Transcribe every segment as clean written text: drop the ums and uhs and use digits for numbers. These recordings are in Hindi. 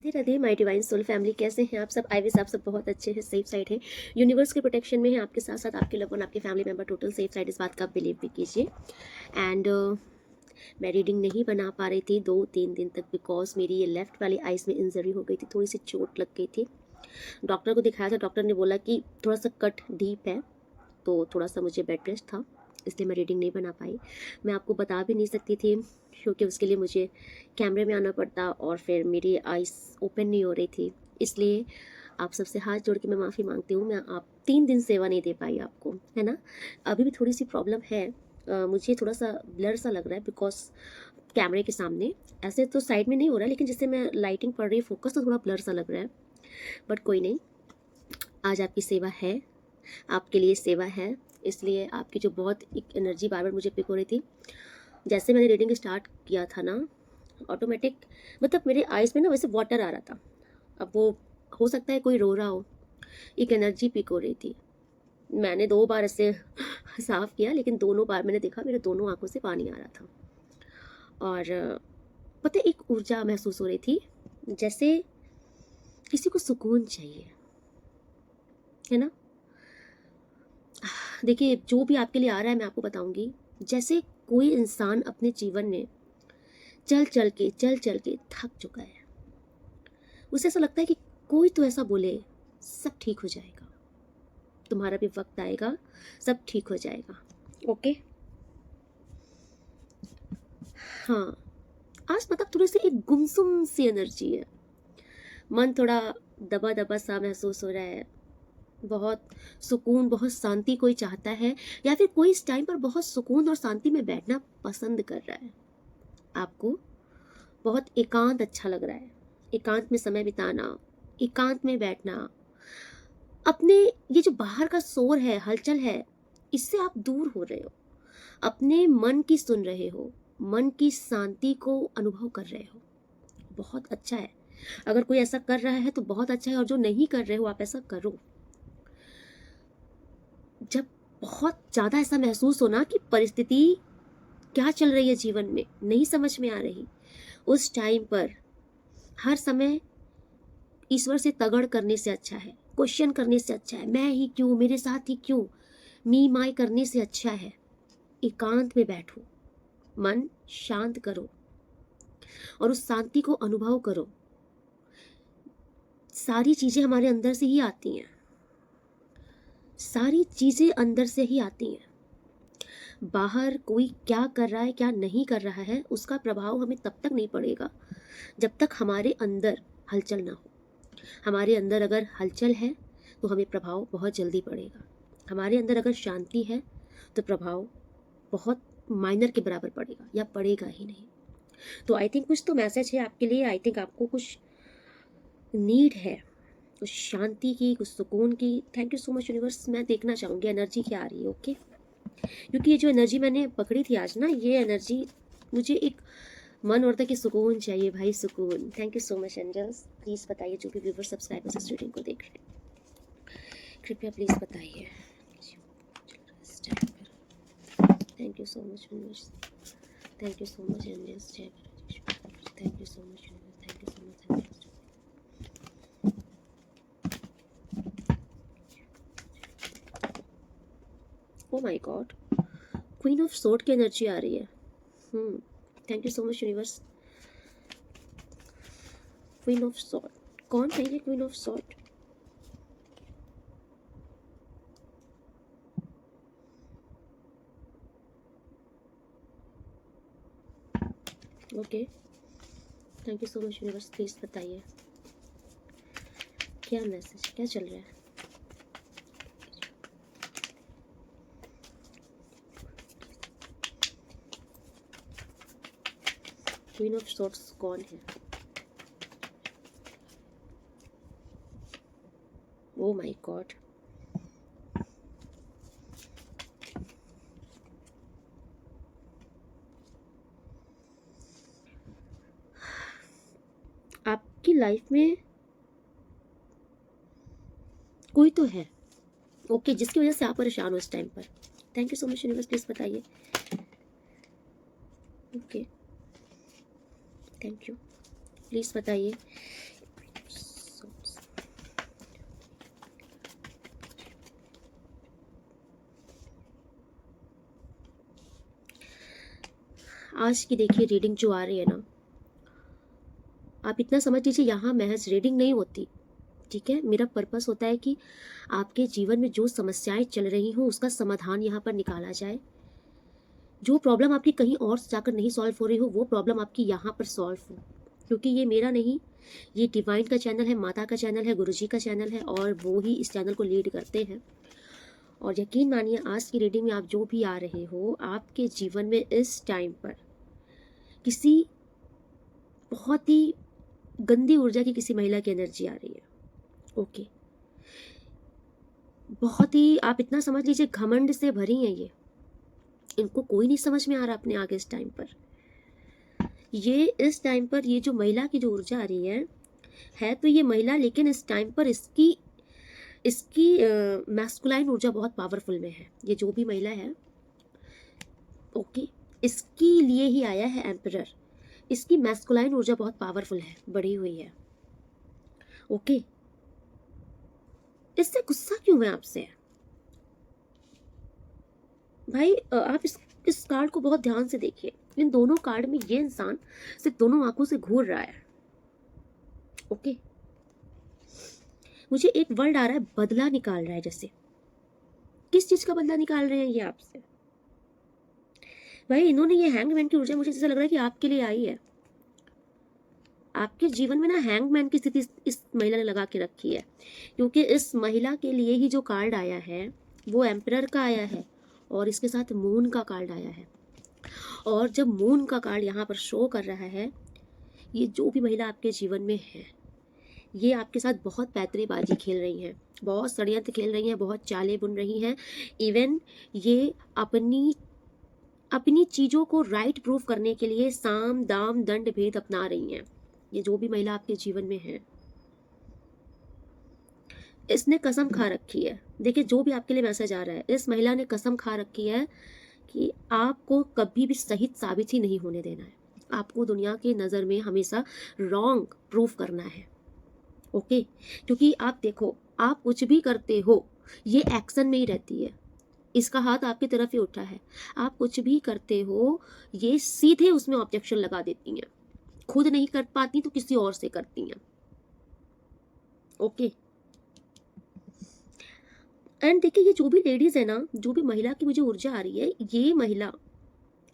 Radhe Radhe my divine soul family, कैसे हैं आप सब? आई विश आप सब बहुत अच्छे हैं, सेफ साइड है, यूनिवर्स के प्रोटेक्शन में है, आपके साथ साथ आपके लव वन, आपके family member total safe side. इस बात का आप बिलीव भी कीजिए। एंड मैं रीडिंग नहीं बना पा रही थी 2-3 दिन तक, बिकॉज मेरी ये लेफ्ट वाली आइज़ में इंजरी हो गई थी, थोड़ी सी चोट लग गई थी। डॉक्टर को दिखाया था, डॉक्टर ने बोला कि थोड़ा सा कट डीप है, तो थोड़ा सा मुझे बेड रेस्ट था, इसलिए मैं रीडिंग नहीं बना पाई। मैं आपको बता भी नहीं सकती थी, क्योंकि उसके लिए मुझे कैमरे में आना पड़ता और फिर मेरी आइज़ ओपन नहीं हो रही थी। इसलिए आप सबसे हाथ जोड़ के मैं माफ़ी मांगती हूँ। मैं आप 3 दिन सेवा नहीं दे पाई आपको, है ना। अभी भी थोड़ी सी प्रॉब्लम है, मुझे थोड़ा सा ब्लर सा लग रहा है, बिकॉज कैमरे के सामने ऐसे तो साइड में नहीं हो रहा है, लेकिन जिससे मैं लाइटिंग पड़ रही है फोकस, तो थोड़ा ब्लर सा लग रहा है। बट कोई नहीं, आज आपकी सेवा है, आपके लिए सेवा है। इसलिए आपकी जो बहुत एक एनर्जी बार बार मुझे पिक हो रही थी, जैसे मैंने रीडिंग स्टार्ट किया था ना, ऑटोमेटिक मतलब मेरे आइज़ में ना वैसे वाटर आ रहा था। अब वो हो सकता है कोई रो रहा हो, एक एनर्जी पिक हो रही थी। मैंने 2 बार ऐसे साफ किया, लेकिन दोनों बार मैंने देखा मेरे दोनों आंखों से पानी आ रहा था। और पता है, एक ऊर्जा महसूस हो रही थी, जैसे किसी को सुकून चाहिए, है ना। देखिए, जो भी आपके लिए आ रहा है मैं आपको बताऊंगी। जैसे कोई इंसान अपने जीवन में चल चल के थक चुका है, उसे ऐसा लगता है कि कोई तो ऐसा बोले सब ठीक हो जाएगा, तुम्हारा भी वक्त आएगा, सब ठीक हो जाएगा। ओके, हाँ। आज मतलब थोड़ी सी एक गुमसुम सी एनर्जी है, मन थोड़ा दबा दबा सा महसूस हो रहा है। बहुत सुकून, बहुत शांति कोई चाहता है, या फिर कोई इस टाइम पर बहुत सुकून और शांति में बैठना पसंद कर रहा है। आपको बहुत एकांत अच्छा लग रहा है, एकांत में समय बिताना, एकांत में बैठना, अपने ये जो बाहर का शोर है, हलचल है, इससे आप दूर हो रहे हो, अपने मन की सुन रहे हो, मन की शांति को अनुभव कर रहे हो। बहुत अच्छा है। अगर कोई ऐसा कर रहा है तो बहुत अच्छा है, और जो नहीं कर रहे हो आप ऐसा करो। जब बहुत ज़्यादा ऐसा महसूस हो ना कि परिस्थिति क्या चल रही है जीवन में नहीं समझ में आ रही, उस टाइम पर हर समय ईश्वर से तगड़ करने से अच्छा है, क्वेश्चन करने से अच्छा है, मैं ही क्यों, मेरे साथ ही क्यों, मी माई करने से अच्छा है एकांत में बैठो, मन शांत करो और उस शांति को अनुभव करो। सारी चीजें हमारे अंदर से ही आती हैं, सारी चीजें अंदर से ही आती हैं। बाहर कोई क्या कर रहा है क्या नहीं कर रहा है, उसका प्रभाव हमें तब तक नहीं पड़ेगा जब तक हमारे अंदर हलचल ना हो। हमारे अंदर अगर हलचल है तो हमें प्रभाव बहुत जल्दी पड़ेगा। हमारे अंदर अगर शांति है तो प्रभाव बहुत माइनर के बराबर पड़ेगा, या पड़ेगा ही नहीं। तो आई थिंक कुछ तो मैसेज है आपके लिए। आई थिंक आपको कुछ नीड है, कुछ शांति की, कुछ सुकून की। Thank you so much universe. मैं देखना चाहूँगी एनर्जी क्या आ रही है। ओके, क्योंकि ये जो एनर्जी मैंने पकड़ी थी आज ना, ये एनर्जी मुझे एक मन और था कि सुकून चाहिए भाई, सुकून। Thank you so much angels. Please बताइए, जो भी व्यूवर सब्सक्राइबर्स इस रीडिंग को देख रहे हैं, कृपया प्लीज़ बताइए। Thank you so much universe, thank you so much angels, thank you so much universe, thank you so much angels. Oh my God, queen of sword की एनर्जी आ रही है। Thank you so much universe. Queen of sword, कौन है ये queen of sword? Okay, thank you so much universe. Please बताइए क्या मैसेज, क्या चल रहा है। क्वीन ऑफ सॉर्ड्स कौन है? ओ माय गॉड, आपकी लाइफ में कोई तो है, ओके, जिसकी वजह से आप परेशान हो इस टाइम पर। Thank you so much universe. Please बताइए। Okay, thank you. प्लीज़ बताइए आज की देखिए रीडिंग जो आ रही है ना, आप इतना समझ लीजिए यहाँ महज रीडिंग नहीं होती, ठीक है। मेरा पर्पस होता है कि आपके जीवन में जो समस्याएं चल रही हों उसका समाधान यहाँ पर निकाला जाए। जो प्रॉब्लम आपकी कहीं और जाकर नहीं सॉल्व हो रही हो वो प्रॉब्लम आपकी यहाँ पर सॉल्व हो, क्योंकि ये मेरा नहीं, ये डिवाइन का चैनल है, माता का चैनल है, गुरुजी का चैनल है, और वो ही इस चैनल को लीड करते हैं। और यकीन मानिए आज की रीडिंग में आप जो भी आ रहे हो, आपके जीवन में इस टाइम पर किसी बहुत ही गंदी ऊर्जा की किसी महिला की एनर्जी आ रही है। ओके, बहुत ही आप इतना समझ लीजिए घमंड से भरी है ये, इनको कोई नहीं समझ में आ रहा अपने आगे इस टाइम पर। ये इस टाइम पर ये जो महिला की जो ऊर्जा आ रही है तो ये महिला, लेकिन इस टाइम पर इसकी इसकी मैस्कुलाइन ऊर्जा बहुत पावरफुल में है। ये जो भी महिला है, ओके, इसके लिए ही आया है एम्परर। इसकी मैस्कुलाइन ऊर्जा बहुत पावरफुल है, बढ़ी हुई है। ओके, इससे गुस्सा क्यों है आपसे भाई? आप इस कार्ड को बहुत ध्यान से देखिए। इन दोनों कार्ड में ये इंसान सिर्फ दोनों आंखों से घूर रहा है। ओके, मुझे एक वर्ड आ रहा है, बदला निकाल रहा है। जैसे किस चीज का बदला निकाल रहे हैं ये आपसे? भाई इन्होंने ये हैंगमैन की ऊर्जा, मुझे ऐसा लग रहा है कि आपके लिए आई है। आपके जीवन में ना हैंगमैन की स्थिति इस महिला ने लगा के रखी है, क्योंकि इस महिला के लिए ही जो कार्ड आया है वो एम्परर का आया है, और इसके साथ मून का कार्ड आया है। और जब मून का कार्ड यहाँ पर शो कर रहा है, ये जो भी महिला आपके जीवन में है, ये आपके साथ बहुत पैतरेबाजी खेल रही हैं, बहुत षड्यंत्र खेल रही हैं, बहुत चालें बुन रही हैं। इवन ये अपनी चीज़ों को राइट प्रूफ करने के लिए साम दाम दंड भेद अपना रही हैं। ये जो भी महिला आपके जीवन में है, इसने कसम खा रखी है। देखिए जो भी आपके लिए मैसेज आ रहा है, इस महिला ने कसम खा रखी है कि आपको कभी भी सही साबित ही नहीं होने देना है। आपको दुनिया की नज़र में हमेशा रॉन्ग प्रूफ करना है। ओके, क्योंकि आप देखो, आप कुछ भी करते हो ये एक्शन में ही रहती है। इसका हाथ आपकी तरफ ही उठा है। आप कुछ भी करते हो ये सीधे उसमें ऑब्जेक्शन लगा देती हैं। खुद नहीं कर पाती तो किसी और से करती हैं। ओके, एंड देखिए ये जो भी लेडीज है ना, जो भी महिला की मुझे ऊर्जा आ रही है, ये महिला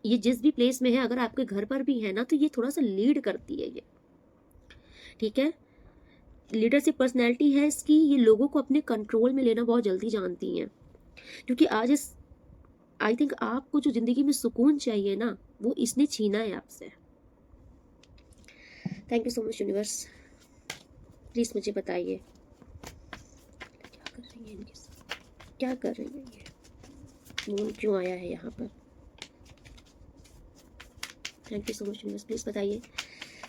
ये जिस भी प्लेस में है, अगर आपके घर पर भी है ना, तो ये थोड़ा सा लीड करती है ये, ठीक है। लीडरशिप पर्सनैलिटी है इसकी। ये लोगों को अपने कंट्रोल में लेना बहुत जल्दी जानती हैं, क्योंकि आज इस आई थिंक आपको जो जिंदगी में सुकून चाहिए ना, वो इसने छीना है आपसे। Thank you so much universe, please मुझे बताइए क्या कर रही है इनके साथ, क्या कर रही है ये, मून क्यों आया है यहाँ पर? Thank you so much universe, please बताइए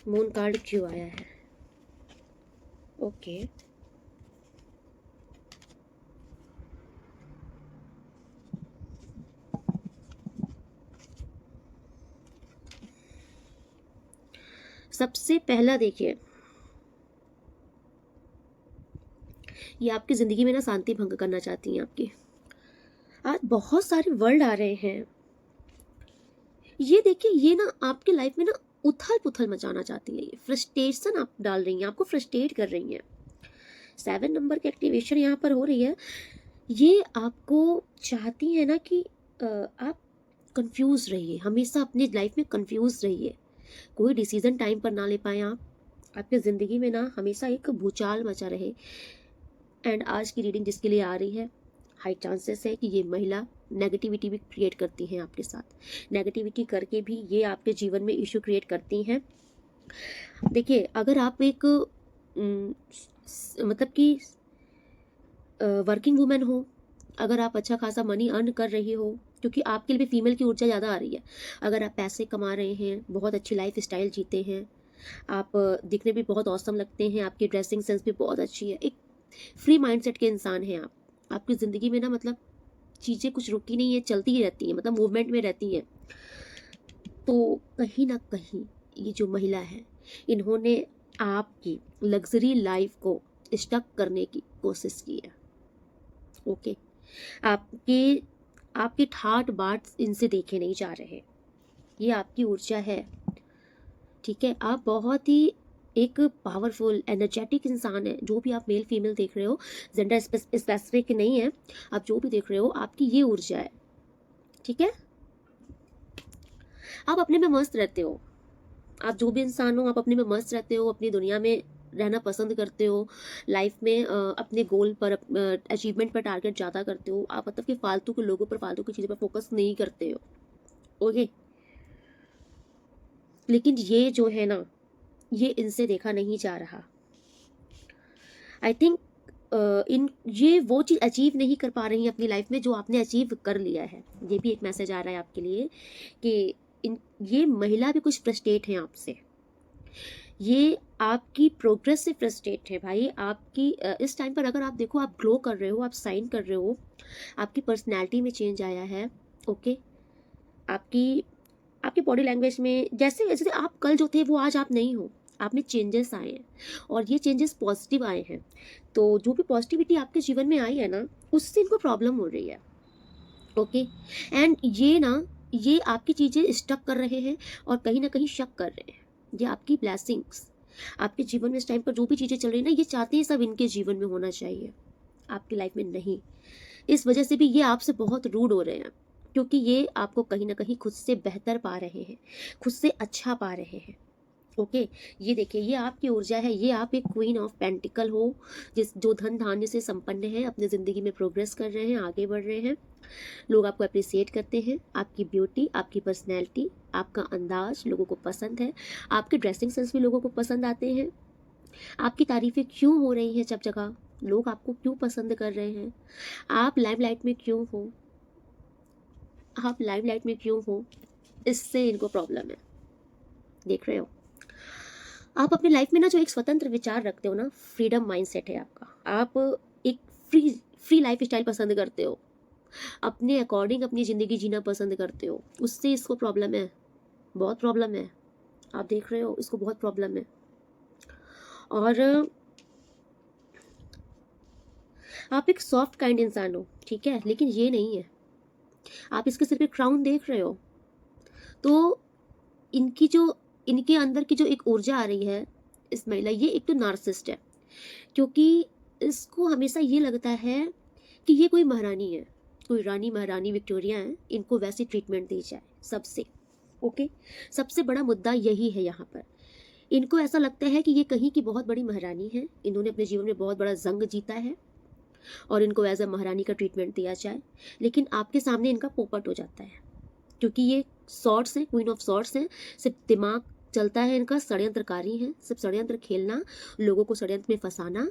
मून कार्ड क्यों आया है? ओके, सबसे पहला देखिए, ये आपकी ज़िंदगी में ना शांति भंग करना चाहती हैं आपकी। आज बहुत सारे वर्ड आ रहे हैं। ये देखिए, ये ना आपके लाइफ में ना उथल पुथल मचाना चाहती है। ये फ्रस्ट्रेशन आप डाल रही हैं, आपको फ्रस्ट्रेट कर रही हैं। 7 नंबर की एक्टिवेशन यहाँ पर हो रही है। ये आपको चाहती है ना कि आप कंफ्यूज रहिए, हमेशा अपनी लाइफ में कंफ्यूज रहिए, कोई डिसीजन टाइम पर ना ले पाए आप, आपकी ज़िंदगी में ना हमेशा एक भूचाल मचा रहे। एंड आज की रीडिंग जिसके लिए आ रही है, हाई चांसेस है कि ये महिला नेगेटिविटी भी क्रिएट करती हैं आपके साथ। नेगेटिविटी करके भी ये आपके जीवन में इशू क्रिएट करती हैं। देखिए अगर आप एक मतलब कि वर्किंग वुमेन हो, अगर आप अच्छा खासा मनी अर्न कर रही हो, क्योंकि आपके लिए भी फीमेल की ऊर्जा ज़्यादा आ रही है। अगर आप पैसे कमा रहे हैं, बहुत अच्छी लाइफ स्टाइल जीते हैं, आप दिखने भी बहुत औसम लगते हैं, आपकी ड्रेसिंग सेंस भी बहुत अच्छी है, एक फ्री माइंडसेट के इंसान हैं आप, आपकी ज़िंदगी में ना मतलब चीज़ें कुछ रुकी नहीं है, चलती ही रहती हैं, मतलब मूवमेंट में रहती हैं। तो कहीं ना कहीं ये जो महिला है, इन्होंने आपकी लग्जरी लाइफ को स्टक करने की कोशिश की है। ओके, आपके आपके ठाट बाट इनसे देखे नहीं जा रहे। ये आपकी ऊर्जा है, ठीक है। आप बहुत ही एक पावरफुल एनर्जेटिक इंसान है। जो भी आप मेल फीमेल देख रहे हो, जेंडर स्पेसिफिक नहीं है, आप जो भी देख रहे हो, आपकी ये ऊर्जा है, ठीक है। आप अपने में मस्त रहते हो, आप जो भी इंसान हो, आप अपने में मस्त रहते हो, अपनी दुनिया में रहना पसंद करते हो, लाइफ में अपने गोल पर, अचीवमेंट पर टारगेट ज़्यादा करते हो। आप मतलब कि फालतू के लोगों पर, फालतू की चीज़ों पर फोकस नहीं करते हो, ओके। लेकिन ये जो है ना, ये इनसे देखा नहीं जा रहा। आई थिंक इन ये वो चीज़ अचीव नहीं कर पा रही हैं अपनी लाइफ में जो आपने अचीव कर लिया है। ये भी एक मैसेज आ रहा है आपके लिए कि इन ये महिला भी कुछ फ्रस्ट्रेट हैं आपसे। ये आपकी प्रोग्रेस से फ्रस्ट्रेट है भाई। आपकी इस टाइम पर अगर आप देखो, आप ग्लो कर रहे हो, आप साइन कर रहे हो, आपकी पर्सनैलिटी में चेंज आया है, ओके। आपकी आपकी बॉडी लैंग्वेज में, जैसे जैसे आप कल जो थे वो आज आप नहीं हो, आप में चेंजेस आए हैं और ये चेंजेस पॉजिटिव आए हैं। तो जो भी पॉजिटिविटी आपके जीवन में आई है ना, उससे इनको प्रॉब्लम हो रही है, ओके। एंड ये ना, ये आपकी चीज़ें स्टक कर रहे हैं और कहीं ना कहीं शक कर रहे हैं। ये आपकी ब्लेसिंग्स आपके जीवन में इस टाइम पर जो भी चीज़ें चल रही है ना, ये चाहते हैं सब इनके जीवन में होना चाहिए, आपकी लाइफ में नहीं। इस वजह से भी ये आपसे बहुत रूड हो रहे हैं, क्योंकि ये आपको कहीं ना कहीं खुद से बेहतर पा रहे हैं, खुद से अच्छा पा रहे हैं, ओके। ये देखिए, ये आपकी ऊर्जा है, ये आप एक क्वीन ऑफ पेंटिकल हो, जो धन धान्य से संपन्न है, अपने ज़िंदगी में प्रोग्रेस कर रहे हैं, आगे बढ़ रहे हैं। लोग आपको अप्रिसिएट करते हैं, आपकी ब्यूटी, आपकी पर्सनैलिटी, आपका अंदाज लोगों को पसंद है, आपके ड्रेसिंग सेंस भी लोगों को पसंद आते हैं। आपकी तारीफ़ें क्यों हो रही हैं सब जगह, लोग आपको क्यों पसंद कर रहे हैं, आप लाइमलाइट में क्यों हो, आप लाइमलाइट में क्यों हो, इससे इनको प्रॉब्लम है। देख रहे हो, आप अपनी लाइफ में ना जो एक स्वतंत्र विचार रखते हो ना, फ्रीडम माइंडसेट है आपका। आप एक फ्री फ्री लाइफ स्टाइल पसंद करते हो, अपने अकॉर्डिंग अपनी ज़िंदगी जीना पसंद करते हो, उससे इसको प्रॉब्लम है, बहुत प्रॉब्लम है। आप देख रहे हो, इसको बहुत प्रॉब्लम है। और आप एक सॉफ्ट काइंड इंसान हो, ठीक है, लेकिन ये नहीं है। आप इसके सिर पे क्राउन देख रहे हो, तो इनकी जो, इनके अंदर की जो एक ऊर्जा आ रही है, इस महिला, ये एक तो नार्सिसिस्ट है, क्योंकि इसको हमेशा ये लगता है कि ये कोई महारानी है, कोई रानी महारानी विक्टोरिया है, इनको वैसी ट्रीटमेंट दी जाए सबसे, ओके। सबसे बड़ा मुद्दा यही है यहाँ पर। इनको ऐसा लगता है कि ये कहीं की बहुत बड़ी महारानी है, इन्होंने अपने जीवन में बहुत बड़ा जंग जीता है और इनको एज अ महारानी का ट्रीटमेंट दिया जाए। लेकिन आपके सामने इनका पोपट हो जाता है, क्योंकि ये सॉर्ट्स हैं, क्वीन ऑफ सॉर्ट्स हैं। सिर्फ दिमाग चलता है इनका, षड्यंत्रकारी हैं, सिर्फ षड्यंत्र खेलना, लोगों को षड्यंत्र में फंसाना।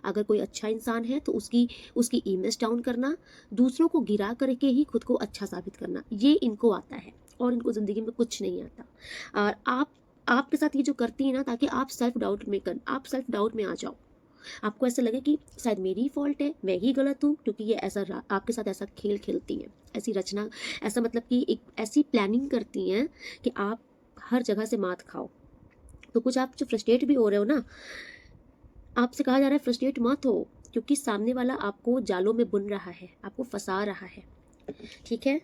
अगर कोई अच्छा इंसान है तो उसकी उसकी इमेज डाउन करना, दूसरों को गिरा करके ही खुद को अच्छा साबित करना, ये इनको आता है और इनको ज़िंदगी में कुछ नहीं आता। और आप आपके साथ ये जो करती है ना, ताकि आप आप सेल्फ डाउट में आ जाओ, आपको ऐसा लगे कि शायद मेरी फॉल्ट है, मैं ही गलत हूँ, क्योंकि ये ऐसा आपके साथ ऐसा खेल खेलती हैं, ऐसी रचना, ऐसा मतलब कि एक ऐसी प्लानिंग करती हैं कि आप हर जगह से मात खाओ। तो कुछ आप जो फ्रस्ट्रेट भी हो रहे हो ना, आपसे कहा जा रहा है फ्रस्ट्रेट मत हो, क्योंकि सामने वाला आपको जालों में बुन रहा है, आपको फंसा रहा है, ठीक है।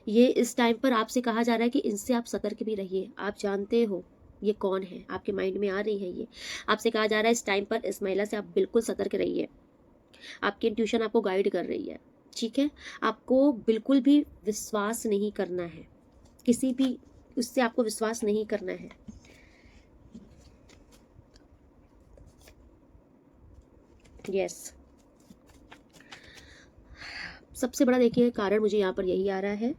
ये इस टाइम पर आपसे कहा जा रहा है कि इनसे आप सतर्क भी रहिए। आप जानते हो ये कौन है, आपके माइंड में आ रही है ये। आपसे कहा जा रहा है इस टाइम पर इस महिला से आप बिल्कुल सतर्क रहिए। आपकी इंट्यूशन आपको गाइड कर रही है, ठीक है। आपको बिल्कुल भी विश्वास नहीं करना है, किसी भी उससे आपको विश्वास नहीं करना है। यस, सबसे बड़ा देखिए कारण मुझे यहाँ पर यही आ रहा है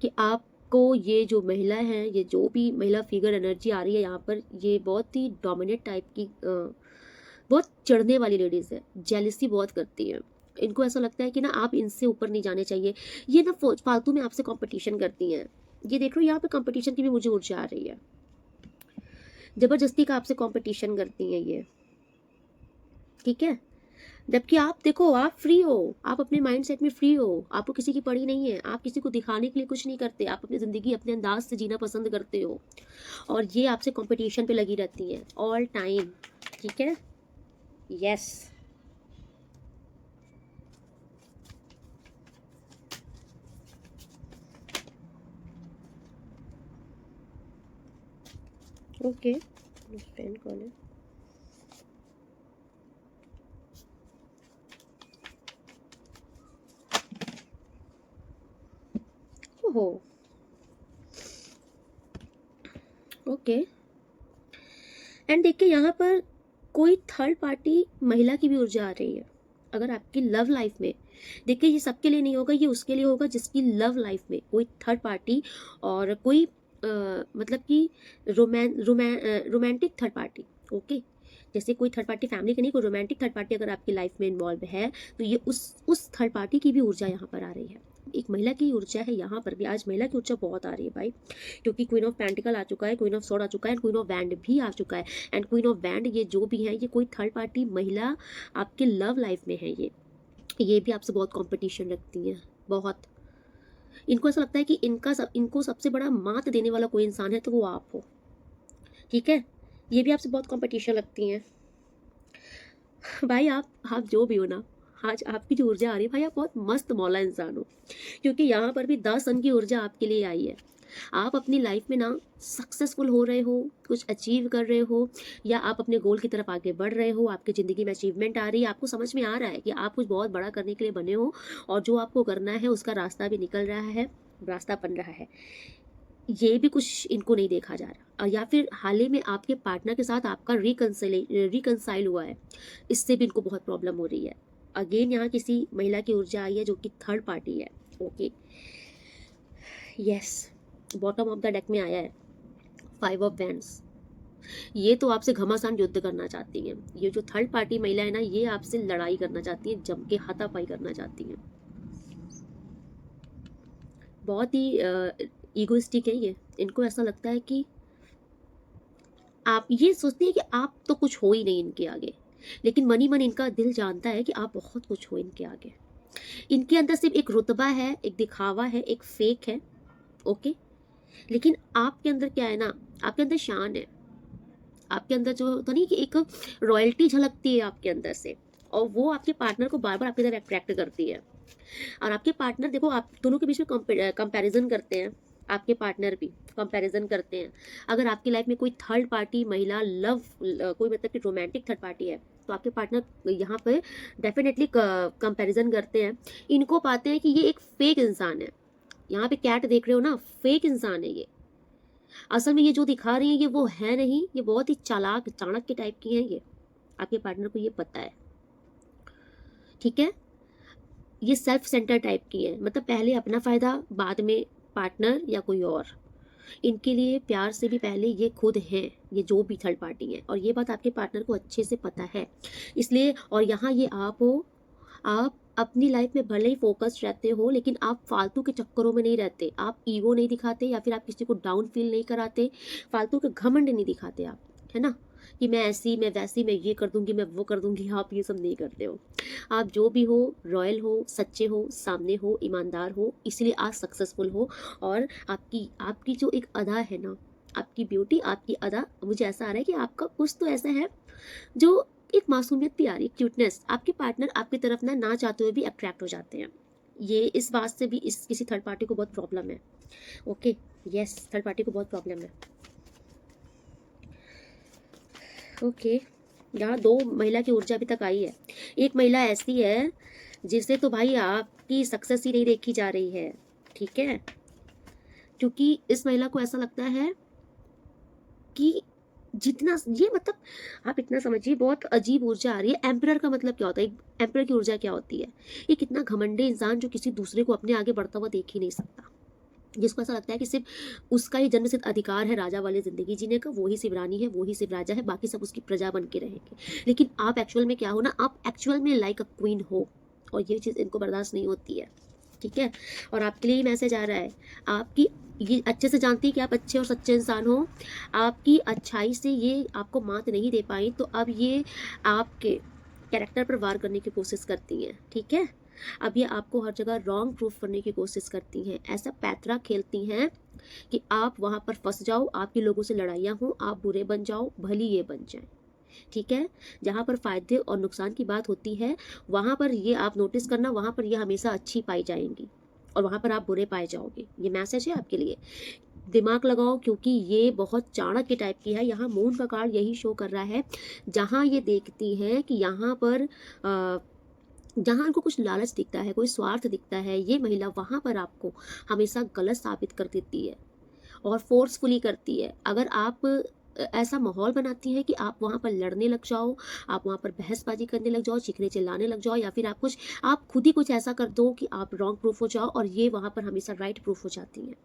कि आपको ये जो महिला है, ये जो भी महिला फिगर एनर्जी आ रही है यहाँ पर, ये बहुत ही डोमिनेट टाइप की, बहुत चढ़ने वाली लेडीज़ है, जेलिसी बहुत करती है। इनको ऐसा लगता है कि ना आप इनसे ऊपर नहीं जाने चाहिए। ये ना फालतू में आपसे कंपटीशन करती हैं। ये देख लो, यहाँ पे कंपटीशन की भी मुझे ऊर्जा आ रही है, ज़बरदस्ती का आपसे कंपटीशन करती हैं ये, ठीक है। जबकि आप देखो, आप फ्री हो, आप अपने माइंड सेट में फ्री हो, आपको किसी की पड़ी नहीं है, आप किसी को दिखाने के लिए कुछ नहीं करते, आप अपनी ज़िंदगी अपने अंदाज से जीना पसंद करते हो। और ये आपसे कंपटीशन पे लगी रहती हैं ऑल टाइम, ठीक है। यस, ओके, फ्रेंड कौन है? ओहो, ओके। एंड देखिए यहाँ पर कोई थर्ड पार्टी महिला की भी ऊर्जा आ रही है। अगर आपकी लव लाइफ में, देखिए ये सबके लिए नहीं होगा, ये उसके लिए होगा जिसकी लव लाइफ में कोई थर्ड पार्टी और कोई मतलब कि रोमांटिक थर्ड पार्टी। ओके, जैसे कोई थर्ड पार्टी फैमिली की नहीं, कोई रोमांटिक थर्ड पार्टी अगर आपकी लाइफ में इन्वॉल्व है, तो ये उस थर्ड पार्टी की भी ऊर्जा यहाँ पर आ रही है। एक महिला की ऊर्जा है यहाँ पर भी, आज महिला की ऊर्जा बहुत आ रही है भाई, क्योंकि क्वीन ऑफ पेंटिकल आ चुका है, क्वीन ऑफ स्वॉर्ड आ चुका है, एंड क्वीन ऑफ वैंड भी आ चुका है। एंड क्वीन ऑफ वैंड ये जो भी है, ये कोई थर्ड पार्टी महिला आपके लव लाइफ में है। ये भी आपसे बहुत कंपटीशन रखती हैं, बहुत। इनको ऐसा लगता है कि इनको सबसे बड़ा मात देने वाला कोई इंसान है तो वो आप हो, ठीक है। ये भी आपसे बहुत कंपटीशन रखती हैं भाई। आप जो भी हो ना, आज आपकी जो ऊर्जा आ रही है भाई, आप बहुत मस्त मौला इंसान हो, क्योंकि यहाँ पर भी 10 सन की ऊर्जा आपके लिए आई है। आप अपनी लाइफ में ना सक्सेसफुल हो रहे हो, कुछ अचीव कर रहे हो, या आप अपने गोल की तरफ आगे बढ़ रहे हो, आपकी ज़िंदगी में अचीवमेंट आ रही है, आपको समझ में आ रहा है कि आप कुछ बहुत बड़ा करने के लिए बने हो, और जो आपको करना है उसका रास्ता भी निकल रहा है, रास्ता बन रहा है। ये भी कुछ इनको नहीं देखा जा रहा, या फिर हाल ही में आपके पार्टनर के साथ आपका रिकनसाइल हुआ है, इससे भी इनको बहुत प्रॉब्लम हो रही है। अगेन यहाँ किसी महिला की ऊर्जा आई है जो कि थर्ड पार्टी है। Okay, yes, bottom of the deck में आया है 5 ऑफ वैंड्स। ये तो आपसे घमासान युद्ध करना चाहती हैं। ये जो थर्ड पार्टी महिला है ना, ये आपसे लड़ाई करना चाहती है, जम के हाथापाई करना चाहती हैं। बहुत ही ईगोइस्टिक है ये। इनको ऐसा लगता है कि आप, ये सोचती है कि आप तो कुछ हो ही नहीं इनके आगे, लेकिन मनी मन इनका दिल जानता है कि आप बहुत कुछ हो इनके आगे। इनके अंदर सिर्फ एक रुतबा है, एक दिखावा है, एक फेक है। ओके, लेकिन आपके अंदर क्या है ना, आपके अंदर शान है, आपके अंदर जो होता नहीं कि एक रॉयल्टी झलकती है आपके अंदर से, और वो आपके पार्टनर को बार बार आपकी तरफ अट्रैक्ट करती है। और आपके पार्टनर, देखो आप दोनों के बीच में कंपैरिजन करते हैं, आपके पार्टनर भी कंपैरिजन करते हैं। अगर आपकी लाइफ में कोई थर्ड पार्टी महिला कोई मतलब कि रोमांटिक थर्ड पार्टी है, तो आपके पार्टनर यहाँ पे डेफिनेटली कंपैरिजन करते हैं। इनको पाते हैं कि ये एक फेक इंसान है। यहाँ पे कैट देख रहे हो ना, फेक इंसान है ये। असल में ये जो दिखा रही है ये वो है नहीं, ये बहुत ही चालाक चाणक्य टाइप की है ये। आपके पार्टनर को ये पता है, ठीक है। ये सेल्फ सेंटर टाइप की है, मतलब पहले अपना फायदा, बाद में पार्टनर या कोई और। इनके लिए प्यार से भी पहले ये खुद हैं, ये जो भी थर्ड पार्टी है, और ये बात आपके पार्टनर को अच्छे से पता है। इसलिए, और यहाँ ये आप हो, आप अपनी लाइफ में भले ही फोकस्ड रहते हो, लेकिन आप फालतू के चक्करों में नहीं रहते, आप ईगो नहीं दिखाते, या फिर आप किसी को डाउन फील नहीं कराते, फालतू के घमंड नहीं दिखाते आप, है ना, कि मैं ऐसी, मैं वैसी, मैं ये कर दूंगी, मैं वो कर दूंगी। आप ये सब नहीं करते हो। आप जो भी हो, रॉयल हो, सच्चे हो, सामने हो, ईमानदार हो, इसलिए आज सक्सेसफुल हो। और आपकी आपकी जो एक अदा है ना, आपकी ब्यूटी, आपकी अदा, मुझे ऐसा आ रहा है कि आपका कुछ तो ऐसा है जो एक मासूमियत भी आ रही है, क्यूटनेस। आपके पार्टनर आपकी तरफ ना चाहते हुए भी अट्रैक्ट हो जाते हैं। ये इस बात से भी इस किसी थर्ड पार्टी को बहुत प्रॉब्लम है। ओके, यस, थर्ड पार्टी को बहुत प्रॉब्लम है। ओके, यहाँ 2 महिला की ऊर्जा अभी तक आई है। एक महिला ऐसी है जिसे तो भाई आपकी सक्सेस ही नहीं देखी जा रही है, ठीक है, क्योंकि इस महिला को ऐसा लगता है कि जितना ये, मतलब आप इतना समझिए, बहुत अजीब ऊर्जा आ रही है। एम्परर का मतलब क्या होता है, एम्परर की ऊर्जा क्या होती है? ये कितना घमंडी इंसान जो किसी दूसरे को अपने आगे बढ़ता हुआ देख ही नहीं सकता, जिसको ऐसा लगता है कि सिर्फ उसका ही जन्मसिद्ध अधिकार है राजा वाली जिंदगी जीने का, वो ही सिर्फ रानी है, वो ही सिर्फ राजा है, बाकी सब उसकी प्रजा बन के रहेंगे। लेकिन आप एक्चुअल में क्या हो ना, आप एक्चुअल में लाइक अ क्वीन हो, और ये चीज़ इनको बर्दाश्त नहीं होती है, ठीक है। और आपके लिए मैसेज आ रहा है, आपकी, ये अच्छे से जानती है कि आप अच्छे और सच्चे इंसान हो, आपकी अच्छाई से ये आपको मात नहीं दे पाई, तो अब ये आपके कैरेक्टर पर वार करने की कोशिश करती हैं, ठीक है। अब ये आपको हर जगह रॉन्ग प्रूफ करने की कोशिश करती हैं, ऐसा पैतरा खेलती हैं कि आप वहाँ पर फंस जाओ, आपके लोगों से लड़ाइयाँ हों, आप बुरे बन जाओ, भली ये बन जाए, ठीक है। जहाँ पर फायदे और नुकसान की बात होती है, वहाँ पर ये आप नोटिस करना, वहाँ पर ये हमेशा अच्छी पाई जाएंगी, और वहाँ पर आप बुरे पाए जाओगे। ये मैसेज है आपके लिए। दिमाग लगाओ, क्योंकि ये बहुत चाणक्य टाइप की है। यहाँ मून का कार्ड यही शो कर रहा है, जहाँ ये देखती है कि यहाँ पर जहाँ इनको कुछ लालच दिखता है, कोई स्वार्थ दिखता है, ये महिला वहाँ पर आपको हमेशा गलत साबित कर देती है और फोर्सफुली करती है। अगर आप ऐसा माहौल बनाती हैं कि आप वहाँ पर लड़ने लग जाओ, आप वहाँ पर बहसबाजी करने लग जाओ, चीखने चिल्लाने लग जाओ, या फिर आप खुद ही कुछ ऐसा कर दो कि आप रॉन्ग प्रूफ हो जाओ, और ये वहाँ पर हमेशा राइट प्रूफ हो जाती हैं।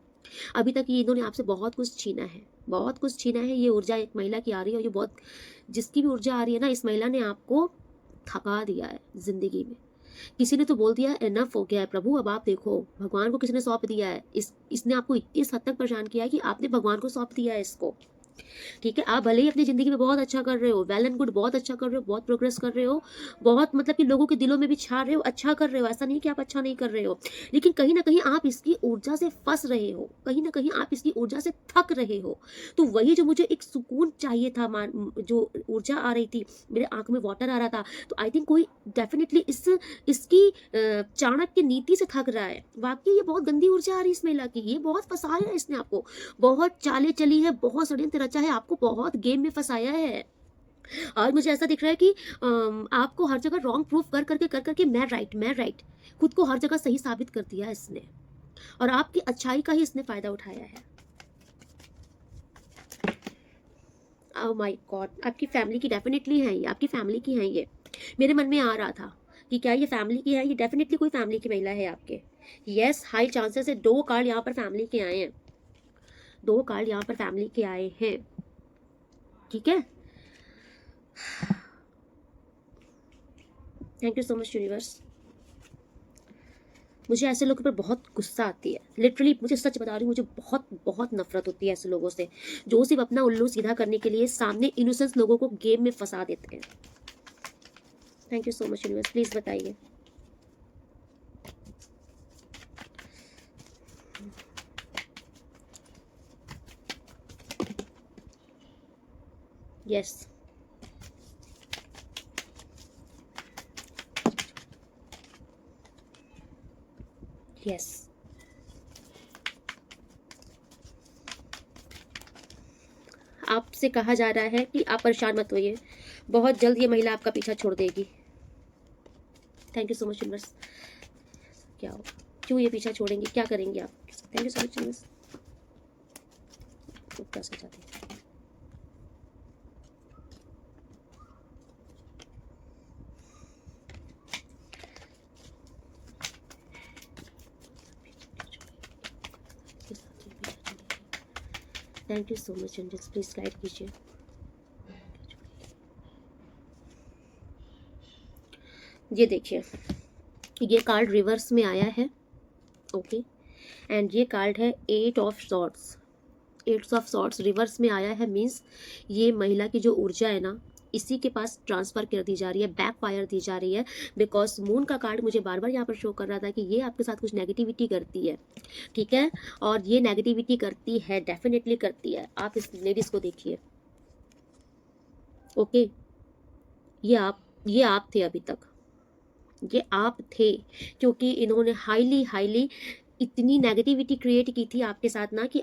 अभी तक ये इन्होंने आपसे बहुत कुछ छीना है, बहुत कुछ छीना है। ये ऊर्जा एक महिला की आ रही है, और ये बहुत, जिसकी भी ऊर्जा आ रही है ना, इस महिला ने आपको थका दिया है जिंदगी में। किसी ने तो बोल दिया एनफ हो गया है प्रभु, अब आप देखो, भगवान को किसी ने सौंप दिया है। इसने आपको इस हद तक परेशान किया है कि आपने भगवान को सौंप दिया है इसको। ठीक है, आप भले ही अपनी जिंदगी में बहुत अच्छा कर रहे हो, वेल एंड गुड, बहुत अच्छा कर रहे हो, बहुत प्रोग्रेस कर रहे हो, बहुत मतलब कि लोगों के दिलों में भी छा रहे हो, अच्छा कर रहे हो, ऐसा नहीं कि आप अच्छा नहीं कर रहे हो, लेकिन कहीं ना कहीं आप इसकी ऊर्जा से फंस रहे हो, कहीं ना कहीं आप इसकी ऊर्जा से थक रहे हो। तो वही जो मुझे एक सुकून चाहिए था, जो ऊर्जा आ रही थी, मेरे आंख में वाटर आ रहा था, तो आई थिंक कोई डेफिनेटली इसकी चाणक्य नीति से थक रहा है। वाकई ये बहुत गंदी ऊर्जा आ रही है इस महिला की, ये बहुत फंसाया है इसने आपको, बहुत चालें चली है, बहुत षड्यंत्र रचा है, आपको बहुत गेम में फंसाया है। और मुझे ऐसा दिख रहा है कि आपको हर जगह रॉन्ग प्रूफ कर करके मैं राइट खुद को हर जगह सही साबित कर दिया इसने, और आपकी अच्छाई का ही इसने फायदा उठाया है। ओह माय गॉड, आपकी फैमिली की डेफिनेटली है ये, आपकी फैमिली की है ये। मेरे मन में आ रहा था कि क्या ये फैमिली की है, ये डेफिनेटली कोई फैमिली की महिला है आपके। यस, हाई चांसेस है। 2 कार्ड यहाँ पर फैमिली के आए हैं, 2 कार्ड यहाँ पर फैमिली के आए हैं। ठीक है, thank you so much universe. मुझे ऐसे लोगों पर बहुत गुस्सा आती है, लिटरली मुझे सच बता रही हूँ, मुझे बहुत बहुत नफरत होती है ऐसे लोगों से, जो सिर्फ अपना उल्लू सीधा करने के लिए सामने इनोसेंस लोगों को गेम में फंसा देते हैं। Thank you so much universe, please बताइए। यस, यस, आपसे कहा जा रहा है कि आप परेशान मत होइए, बहुत जल्द ये महिला आपका पीछा छोड़ देगी। Thank you so much universe. क्या हो, क्यों ये पीछा छोड़ेंगे, क्या करेंगे आप? Thank you so much universe. क्या समझाते हैं? Thank you so much universe, please guide कीजिए। ये देखिए, ये कार्ड रिवर्स में आया है, ओके, एंड ये कार्ड है 8 of swords. 8 of swords reverse में आया है, मीन्स ये महिला की जो ऊर्जा है ना, इसी के पास ट्रांसफर कर दी जा रही है, बैक फायर दी जा रही है। बिकॉज मून का कार्ड मुझे बार बार यहाँ पर शो कर रहा था कि ये आपके साथ कुछ नेगेटिविटी करती है, ठीक है, और ये नेगेटिविटी करती है, डेफिनेटली करती है। आप इस लेडीज को देखिए, ओके, ये आप थे अभी तक, ये आप थे, क्योंकि इन्होंने हाईली हाईली इतनी नेगेटिविटी क्रिएट की थी आपके साथ ना, कि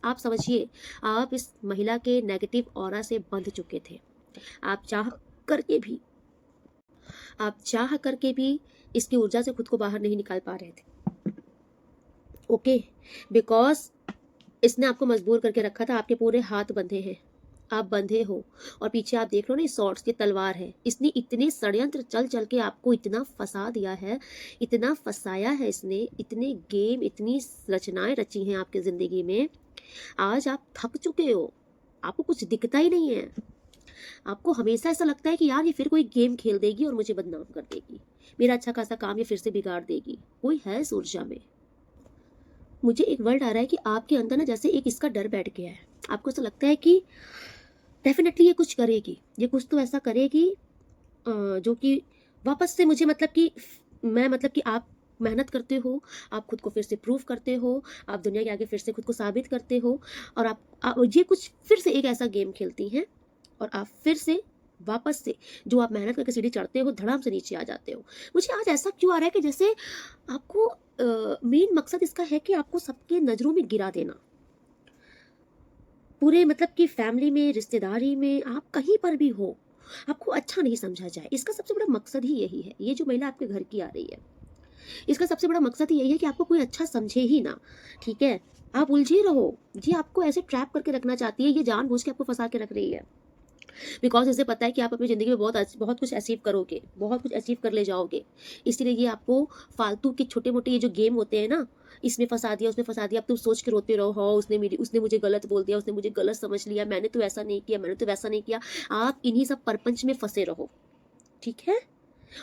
आप समझिए, आप इस महिला के नेगेटिव ऑरा से बंध चुके थे। आप चाह करके भी इसकी ऊर्जा से खुद को बाहर नहीं निकाल पा रहे थे, ओके, बिकॉज इसने आपको मजबूर करके रखा था, आपके पूरे हाथ बंधे हैं, आप बंधे हो, और पीछे आप देख लो ना, इस सॉर्ड्स की तलवार है। इसने इतने षड्यंत्र चल चल के आपको इतना फंसा दिया है, इतना फंसाया है इसने, इतने गेम, इतनी रचनाएं रची हैं आपकी जिंदगी में। आज आप थक चुके हो, आपको कुछ दिखता ही नहीं है, आपको हमेशा ऐसा लगता है कि यार ये फिर कोई गेम खेल देगी और मुझे बदनाम कर देगी, मेरा अच्छा खासा काम ये फिर से बिगाड़ देगी। कोई है इस ऊर्जा में। मुझे एक वर्ड आ रहा है कि आपके अंदर ना जैसे एक इसका डर बैठ गया है, आपको ऐसा लगता है कि डेफिनेटली ये कुछ करेगी, ये कुछ तो ऐसा करेगी जो कि वापस से मुझे मतलब कि आप मेहनत करते हो, आप खुद को फिर से प्रूव करते हो, आप दुनिया के आगे फिर से खुद को साबित करते हो, और आप ये कुछ फिर से एक ऐसा गेम खेलती हैं, और आप फिर से वापस से जो आप मेहनत करके सीढ़ी चढ़ते हो, धड़ाम से नीचे आ जाते हो। मुझे आज ऐसा क्यों आ रहा है कि जैसे आपको मेन मकसद इसका है कि आपको सबके नज़रों में गिरा देना। पूरे मतलब कि फैमिली में, रिश्तेदारी में, आप कहीं पर भी हो, आपको अच्छा नहीं समझा जाए। इसका सबसे बड़ा मकसद ही यही है। ये जो महिला आपके घर की आ रही है, इसका सबसे बड़ा मकसद ही यही है कि आपको कोई अच्छा समझे ही ना, ठीक है? आप उलझे रहो। ये आपको ऐसे ट्रैप करके रखना चाहती है, ये जानबूझ के आपको फँसा के रख रही है। बिकॉज़ इसे पता है कि आप अपनी ज़िंदगी में बहुत कुछ अचीव करोगे, बहुत कुछ अचीव कर ले जाओगे। इसीलिए ये आपको फालतू के छोटे-मोटे ये जो गेम होते हैं ना, इसमें फँसा दिया, उसमें फँसा दिया, अब तुम सोच के रोते रहो, हाँ, उसने मुझे गलत बोल दिया, उसने मुझे गलत समझ लिया, मैंने तो ऐसा नहीं किया, मैंने तो वैसा नहीं किया। आप इन्हीं सब परपंच में फँसे रहो, ठीक है?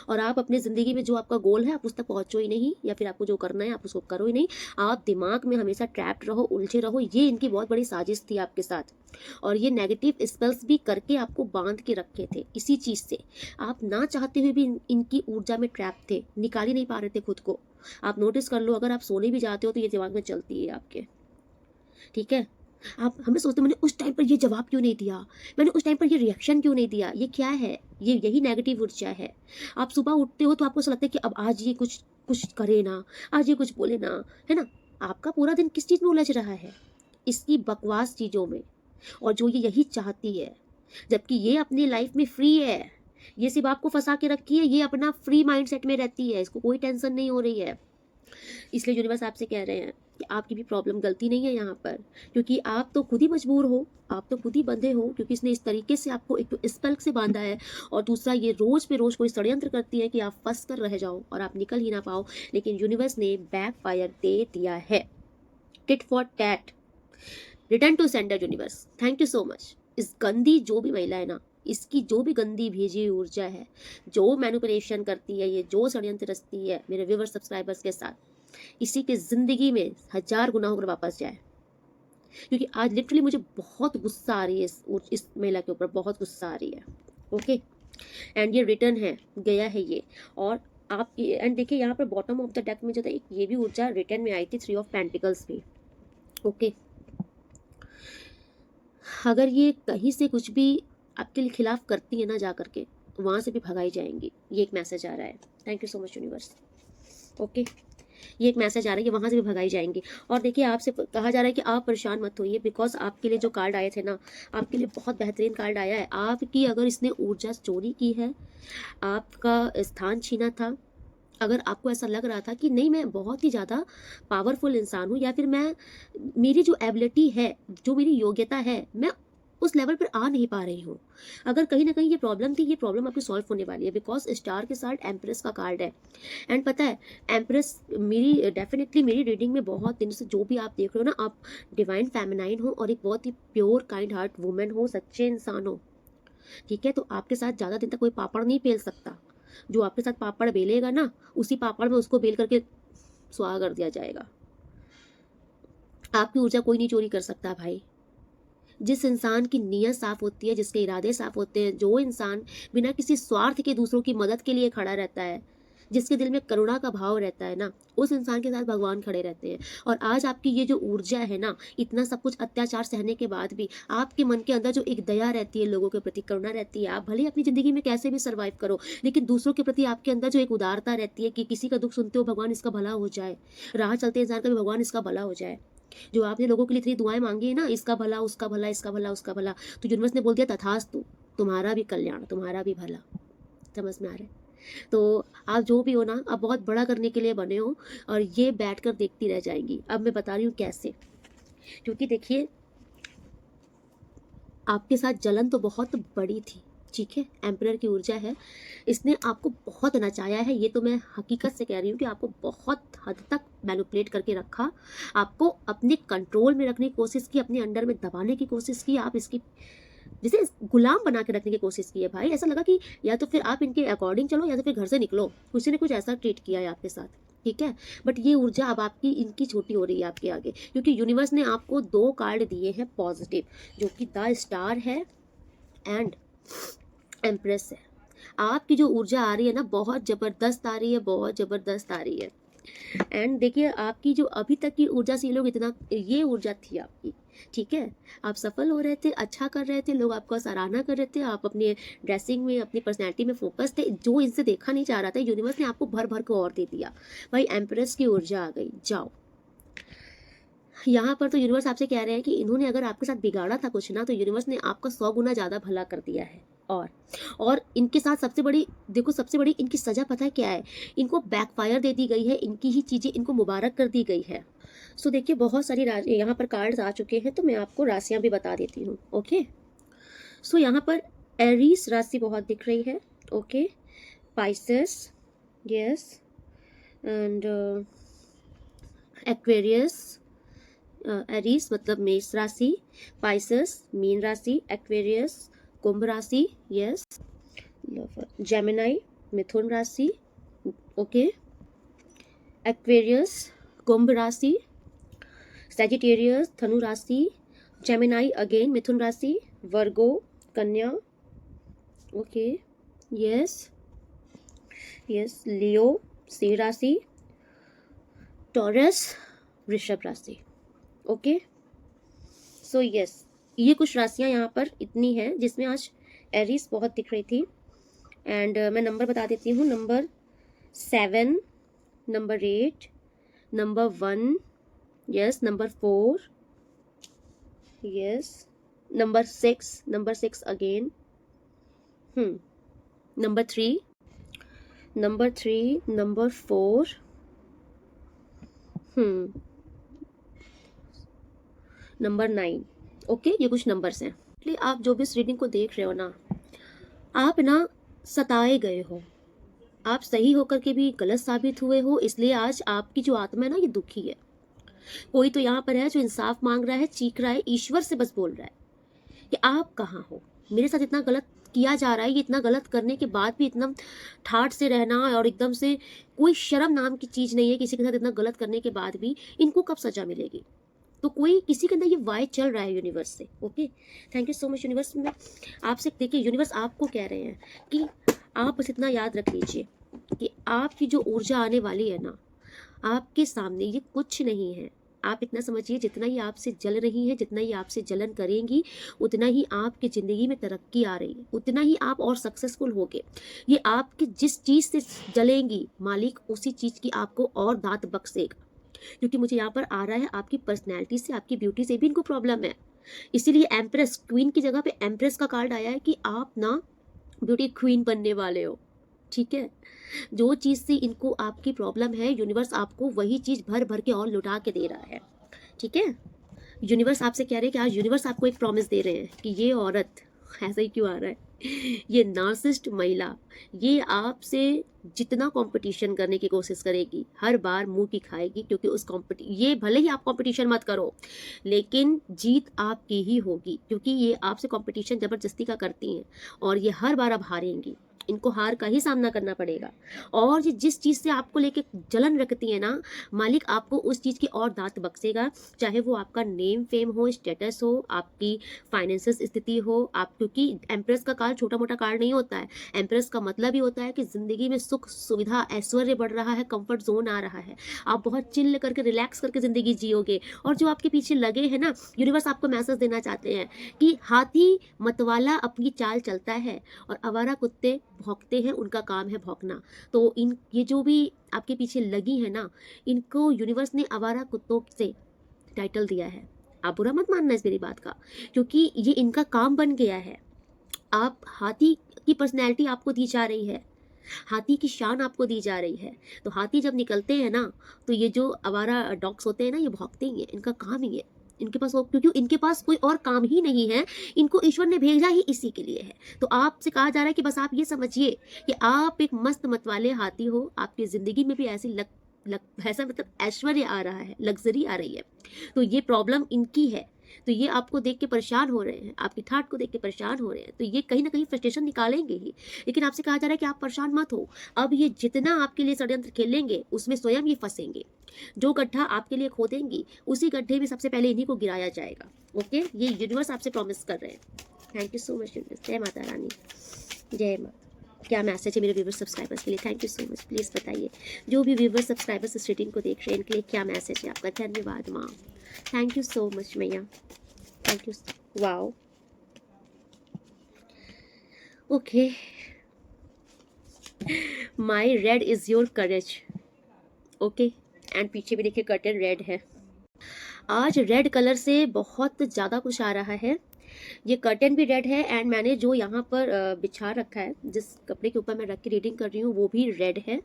और आप अपनी ज़िंदगी में जो आपका गोल है, आप उस तक पहुँचो ही नहीं, या फिर आपको जो करना है आप उसको करो ही नहीं। आप दिमाग में हमेशा ट्रैप्ड रहो, उलझे रहो। ये इनकी बहुत बड़ी साजिश थी आपके साथ, और ये नेगेटिव स्पेल्स भी करके आपको बांध के रखे थे इसी चीज़ से। आप ना चाहते हुए भी इनकी ऊर्जा में ट्रैप थे, निकाल ही नहीं पा रहे थे खुद को। आप नोटिस कर लो, अगर आप सोने भी जाते हो तो ये दिमाग में चलती है आपके, ठीक है? आप हमें सोचते मैंने उस टाइम पर ये जवाब क्यों नहीं दिया, मैंने उस टाइम पर ये रिएक्शन क्यों नहीं दिया, ये क्या है? ये यही नेगेटिव ऊर्जा है। आप सुबह उठते हो तो आपको ऐसा लगता है कि अब आज ये कुछ कुछ करे ना, आज ये कुछ बोले ना, है ना? आपका पूरा दिन किस चीज़ में उलझ रहा है? इसकी बकवास चीज़ों में। और जो ये यही चाहती है, जबकि ये अपनी लाइफ में फ्री है। ये सिर्फ आपको फंसा के रखी है, ये अपना फ्री माइंडसेट में रहती है, इसको कोई टेंशन नहीं हो रही है। इसलिए यूनिवर्स आपसे कह रहे हैं कि आपकी भी प्रॉब्लम गलती नहीं है यहाँ पर, क्योंकि आप तो खुद ही मजबूर हो, आप तो खुद ही बंधे हो, क्योंकि इसने इस तरीके से आपको एक तो स्पेल से बांधा है, और दूसरा ये रोज पे रोज कोई षड्यंत्र करती है कि आप फंस कर रह जाओ और आप निकल ही ना पाओ। लेकिन यूनिवर्स ने बैक फायर दे दिया है, tit for tat, return to sender. Universe thank you so much. इस गंदी जो भी महिला है ना, इसकी जो भी गंदी भेजी हुई ऊर्जा है, जो मैनिपुलेशन करती है, ये जो षड्यंत्र रचती है मेरे व्यूवर सब्सक्राइबर्स के साथ, इसी के ज़िंदगी में 1000 गुना होकर वापस जाए। क्योंकि आज लिटरली मुझे बहुत गुस्सा आ रही है इस महिला के ऊपर, बहुत गुस्सा आ रही है। ओके, एंड ये रिटर्न है, गया है ये। और आप एंड देखिए यहाँ पर बॉटम ऑफ द डेक में जो था, एक ये भी ऊर्जा रिटर्न में आई थी, 3 ऑफ पेंटिकल्स भी। ओके, अगर ये कहीं से कुछ भी आपके खिलाफ करती है ना, जा करके वहाँ से भी भगाई जाएंगी, ये एक मैसेज आ रहा है। Thank you so much universe. Okay, ये एक मैसेज आ रहा है कि वहाँ से भी भगाई जाएंगी। और देखिए आपसे कहा जा रहा है कि आप परेशान मत होइए, बिकॉज आपके लिए जो कार्ड आए थे ना, आपके लिए बहुत बेहतरीन कार्ड आया है। आपकी अगर इसने ऊर्जा चोरी की है, आपका स्थान छीना था, अगर आपको ऐसा लग रहा था कि नहीं मैं बहुत ही ज़्यादा पावरफुल इंसान हूँ, या फिर मैं, मेरी जो एबिलिटी है, जो मेरी योग्यता है, मैं उस लेवल पर आ नहीं पा रही हूँ, अगर कहीं ना कहीं ये प्रॉब्लम थी, ये प्रॉब्लम आपकी सॉल्व होने वाली है। बिकॉज स्टार के साथ एम्प्रेस का कार्ड है। एंड पता है, एम्प्रेस मेरी डेफिनेटली मेरी रीडिंग में बहुत दिन से जो भी आप देख रहे हो ना, आप डिवाइन फेमिनाइन हो और एक बहुत ही प्योर काइंड हार्ट वुमेन हो, सच्चे इंसान हो, ठीक है? तो आपके साथ ज़्यादा दिन तक कोई पापड़ नहीं पेल सकता। जो आपके साथ पापड़ बेलेगा ना, उसी पापड़ में उसको बेल करके स्वाहा कर दिया जाएगा। आपकी ऊर्जा कोई नहीं चोरी कर सकता भाई। जिस इंसान की नीयत साफ होती है, जिसके इरादे साफ होते हैं, जो इंसान बिना किसी स्वार्थ के दूसरों की मदद के लिए खड़ा रहता है, जिसके दिल में करुणा का भाव रहता है ना, उस इंसान के साथ भगवान खड़े रहते हैं। और आज आपकी ये जो ऊर्जा है ना, इतना सब कुछ अत्याचार सहने के बाद भी आपके मन के अंदर जो एक दया रहती है, लोगों के प्रति करुणा रहती है, आप भले अपनी ज़िंदगी में कैसे भी सर्वाइव करो, लेकिन दूसरों के प्रति आपके अंदर जो एक उदारता रहती है कि किसी का दुख सुनते हो भगवान इसका भला हो जाए, राह चलते इंसान का भी भगवान इसका भला हो जाए। जो आपने लोगों के लिए इतनी दुआएं मांगी है ना, इसका भला, उसका भला, इसका भला, उसका भला, तो यूनिवर्स ने बोल दिया तथास्तु, तुम्हारा भी कल्याण, तुम्हारा भी भला। समझ में आ रहा है? तो आप जो भी हो ना, आप बहुत बड़ा करने के लिए बने हो, और ये बैठकर देखती रह जाएंगी। अब मैं बता रही हूँ कैसे। क्योंकि देखिए, आपके साथ जलन तो बहुत बड़ी थी, ठीक है? एम्परर की ऊर्जा है, इसने आपको बहुत नचाया है। ये तो मैं हकीकत से कह रही हूँ कि आपको बहुत हद तक मैनिपुलेट करके रखा, आपको अपने कंट्रोल में रखने की कोशिश की, अपने अंडर में दबाने की कोशिश की, आप इसकी जिसे गुलाम बना के रखने की कोशिश की है भाई। ऐसा लगा कि या तो फिर आप इनके अकॉर्डिंग चलो, या तो फिर घर से निकलो। किसी ने कुछ ऐसा ट्रीट किया है आपके साथ, ठीक है? बट ये ऊर्जा अब आपकी इनकी छोटी हो रही है आपके आगे, क्योंकि यूनिवर्स ने आपको 2 कार्ड दिए हैं पॉजिटिव, जो कि द स्टार है एंड एम्प्रेस है। आपकी जो ऊर्जा आ रही है ना, बहुत ज़बरदस्त आ रही है, बहुत ज़बरदस्त आ रही है। एंड देखिए आपकी जो अभी तक की ऊर्जा से ये लोग इतना, ये ऊर्जा थी आपकी, ठीक है। आप सफल हो रहे थे, अच्छा कर रहे थे, लोग आपका सराहना कर रहे थे, आप अपने ड्रेसिंग में, अपनी पर्सनैलिटी में फोकस थे। जो इनसे देखा नहीं जा रहा था, यूनिवर्स ने आपको भर भर के और दे दिया भाई। एम्प्रेस की ऊर्जा आ गई, जाओ। यहाँ पर तो यूनिवर्स आपसे कह रहे हैं कि इन्होंने अगर आपके साथ बिगाड़ा था कुछ ना, तो यूनिवर्स ने आपका 100 गुना ज़्यादा भला कर दिया है। और इनके साथ सबसे बड़ी, देखो सबसे बड़ी इनकी सज़ा पता है क्या है? इनको बैकफायर दे दी गई है, इनकी ही चीज़ें इनको मुबारक कर दी गई है। सो देखिए बहुत सारी यहाँ पर कार्ड्स आ चुके हैं, तो मैं आपको राशियाँ भी बता देती हूँ। ओके, सो यहाँ पर एरीज राशि बहुत दिख रही है। Okay, Pisces, yes, and Aquarius. Aries मतलब मेष राशि, पाइसेस मीन राशि, एक्वेरियस कुंभ राशि, यस, जेमिनाई मिथुन राशि, ओके, एक्वेरियस कुंभ राशि, सैजिटेरियस धनु राशि, जेमिनाई अगेन मिथुन राशि, वर्गो कन्या, ओके, यस यस, लियो सिंह राशि, टॉरस वृषभ राशि। ओके, सो यस, ये कुछ राशियां यहाँ पर इतनी हैं जिसमें आज एरीज बहुत दिख रही थी। एंड मैं नंबर बता देती हूँ, number 7, number 8, number 1, yes, number 4, yes, number 6 again, number 3, number 4, number 9। Okay, ये कुछ नंबर्स हैं। इसलिए आप जो भी इस रीडिंग को देख रहे हो ना, आप ना सताए गए हो, आप सही होकर के भी गलत साबित हुए हो, इसलिए आज आपकी जो आत्मा है ना, ये दुखी है। कोई तो यहाँ पर है जो इंसाफ मांग रहा है, चीख रहा है, ईश्वर से बस बोल रहा है कि आप कहाँ हो, मेरे साथ इतना गलत किया जा रहा है, ये इतना गलत करने के बाद भी इतना ठाठ से रहना, और एकदम से कोई शर्म नाम की चीज़ नहीं है किसी के साथ इतना गलत करने के बाद भी, इनको कब सजा मिलेगी? तो कोई किसी के अंदर ये वाई चल रहा है यूनिवर्स से। Okay, thank you so much universe. में आपसे देखिए, यूनिवर्स आपको कह रहे हैं कि आप बस इतना याद रख लीजिए कि आपकी जो ऊर्जा आने वाली है ना, आपके सामने ये कुछ नहीं है। आप इतना समझिए, जितना ही आपसे जल रही है, जितना ही आपसे जलन करेंगी, उतना ही आपकी ज़िंदगी में तरक्की आ रही है, उतना ही आप और सक्सेसफुल होगे। ये आपके जिस चीज़ से जलेंगी, मालिक उसी चीज़ की आपको और दांत बख्शेगा। क्योंकि मुझे यहाँ पर आ रहा है आपकी पर्सनैलिटी से, आपकी ब्यूटी से भी इनको प्रॉब्लम है। इसीलिए एम्प्रेस, क्वीन की जगह पे एम्प्रेस का कार्ड आया है कि आप ना ब्यूटी क्वीन बनने वाले हो, ठीक है। जो चीज़ से इनको आपकी प्रॉब्लम है, यूनिवर्स आपको वही चीज़ भर भर के और लुटा के दे रहा है, ठीक है। यूनिवर्स आपसे कह रहे हैं कि आज यूनिवर्स आपको एक प्रॉमिस दे रहे हैं कि ये औरत, ऐसा ही क्यों आ रहा है, ये नार्सिसिस्ट महिला, ये आपसे जितना कंपटीशन करने की कोशिश करेगी, हर बार मुंह की खाएगी, क्योंकि उस ये भले ही आप कंपटीशन मत करो, लेकिन जीत आपकी ही होगी, क्योंकि ये आपसे कंपटीशन जबरदस्ती का करती हैं, और ये हर बार अब हारेंगी, इनको हार का ही सामना करना पड़ेगा। और ये जिस चीज़ से आपको लेके जलन रखती है ना, मालिक आपको उस चीज़ की और दांत बख्शेगा, चाहे वो आपका नेम फेम हो, स्टेटस हो, आपकी फाइनेंशियल स्थिति हो। आप, क्योंकि एम्प्रेस का कार्ड छोटा मोटा कार्ड नहीं होता है। एम्प्रेस का मतलब ही होता है कि ज़िंदगी में सुख सुविधा ऐश्वर्य बढ़ रहा है, कंफर्ट जोन आ रहा है, आप बहुत चिल्ल करके रिलैक्स करके ज़िंदगी जियोगे। और जो आपके पीछे लगे हैं ना, यूनिवर्स आपको मैसेज देना चाहते हैं कि हाथी मतवाला अपनी चाल चलता है और आवारा कुत्ते भौंकते हैं, उनका काम है भौंकना। तो ये जो भी आपके पीछे लगी है ना, इनको यूनिवर्स ने आवारा कुत्तों से टाइटल दिया है। आप बुरा मत मानना इस मेरी बात का, क्योंकि ये इनका काम बन गया है। आप हाथी की पर्सनैलिटी आपको दी जा रही है, हाथी की शान आपको दी जा रही है। तो हाथी जब निकलते हैं ना, तो ये जो आवारा डॉग्स होते हैं ना, ये भौंकते ही हैं, इनका काम ही है। इनके पास क्योंकि इनके पास कोई और काम ही नहीं है, इनको ईश्वर ने भेजा ही इसी के लिए है। तो आपसे कहा जा रहा है कि बस आप ये समझिए कि आप एक मस्त मतवाले हाथी हो, आपकी ज़िंदगी में भी ऐसी ऐसा मतलब ऐश्वर्य आ रहा है, लग्जरी आ रही है। तो ये प्रॉब्लम इनकी है, तो ये आपको देख के परेशान हो रहे हैं, आपकी ठाठ को देख के परेशान हो रहे हैं, तो ये कहीं ना कहीं फ्रस्ट्रेशन निकालेंगे ही। लेकिन आपसे कहा जा रहा है कि आप परेशान मत हो, अब ये जितना आपके लिए षड्यंत्र खेलेंगे, उसमें स्वयं ये फंसेंगे। जो गड्ढा आपके लिए खोदेंगी, उसी गड्ढे में सबसे पहले इन्हीं को गिराया जाएगा। ओके, ये यूनिवर्स आपसे प्रॉमिस कर रहे हैं। Thank you so much universe. जय माता रानी, जय माता। क्या मैसेज है मेरे व्यूवर सब्सक्राइबर्स के लिए? Thank you so much, please बताइए। जो भी व्यूवर सब्सक्राइबर्स इस रीडिंग को देख रहे हैं इनके लिए क्या मैसेज है आपका? धन्यवाद माँ, थैंक यू सो मच मैया, thank you. Wow, okay. My red is your courage, okay. And पीछे भी देखिए कर्टन रेड है। आज रेड कलर से बहुत ज़्यादा कुछ आ रहा है। ये कर्टन भी रेड है एंड मैंने जो यहाँ पर बिछा रखा है, जिस कपड़े के ऊपर मैं रख के रीडिंग कर रही हूँ, वो भी रेड है।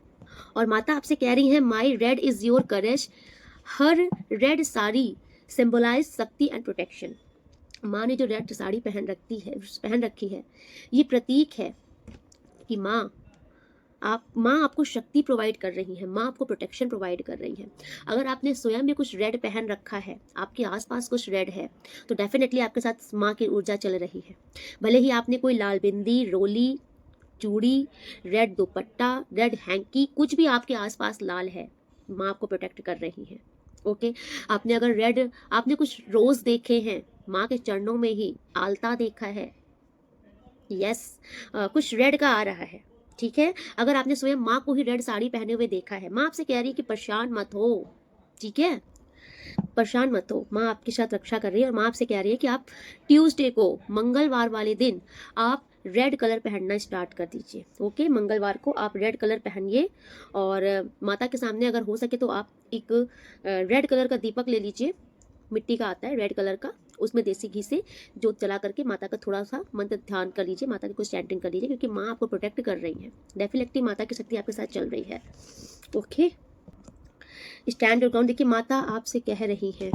और माता आपसे कह रही है my red is your courage. हर red sari symbolize Shakti and protection. माँ ने जो रेड साड़ी पहन रखी है, ये प्रतीक है कि माँ आपको शक्ति प्रोवाइड कर रही है, माँ आपको प्रोटेक्शन प्रोवाइड कर रही है। अगर आपने स्वयं भी कुछ रेड पहन रखा है, आपके आसपास कुछ रेड है, तो डेफिनेटली आपके साथ माँ की ऊर्जा चल रही है। भले ही आपने कोई लाल बिंदी, रोली, चूड़ी, रेड दुपट्टा, रेड हैंकी, कुछ भी आपके आसपास लाल है, माँ आपको प्रोटेक्ट कर रही है। ओके। आपने कुछ रोज देखे हैं, माँ के चरणों में ही आलता देखा है, यस, कुछ रेड का आ रहा है, ठीक है। अगर आपने स्वयं माँ को ही रेड साड़ी पहने हुए देखा है, माँ आपसे कह रही है कि परेशान मत हो, ठीक है, परेशान मत हो। माँ आपके साथ रक्षा कर रही है और माँ आपसे कह रही है कि आप ट्यूसडे को, मंगलवार वाले दिन आप रेड कलर पहनना स्टार्ट कर दीजिए। ओके, मंगलवार को आप रेड कलर पहनिए और माता के सामने अगर हो सके तो आप एक रेड कलर का दीपक ले लीजिए, मिट्टी का आता है रेड कलर का, उसमें देसी घी से जोत जला करके माता का थोड़ा सा मंत्र ध्यान कर लीजिए, माता की कुछ चैंटिंग कर लीजिए, क्योंकि माँ आपको प्रोटेक्ट कर रही है। डेफिनेटली माता की शक्ति आपके साथ चल रही है। Okay, stand your ground. देखिए माता आपसे कह रही है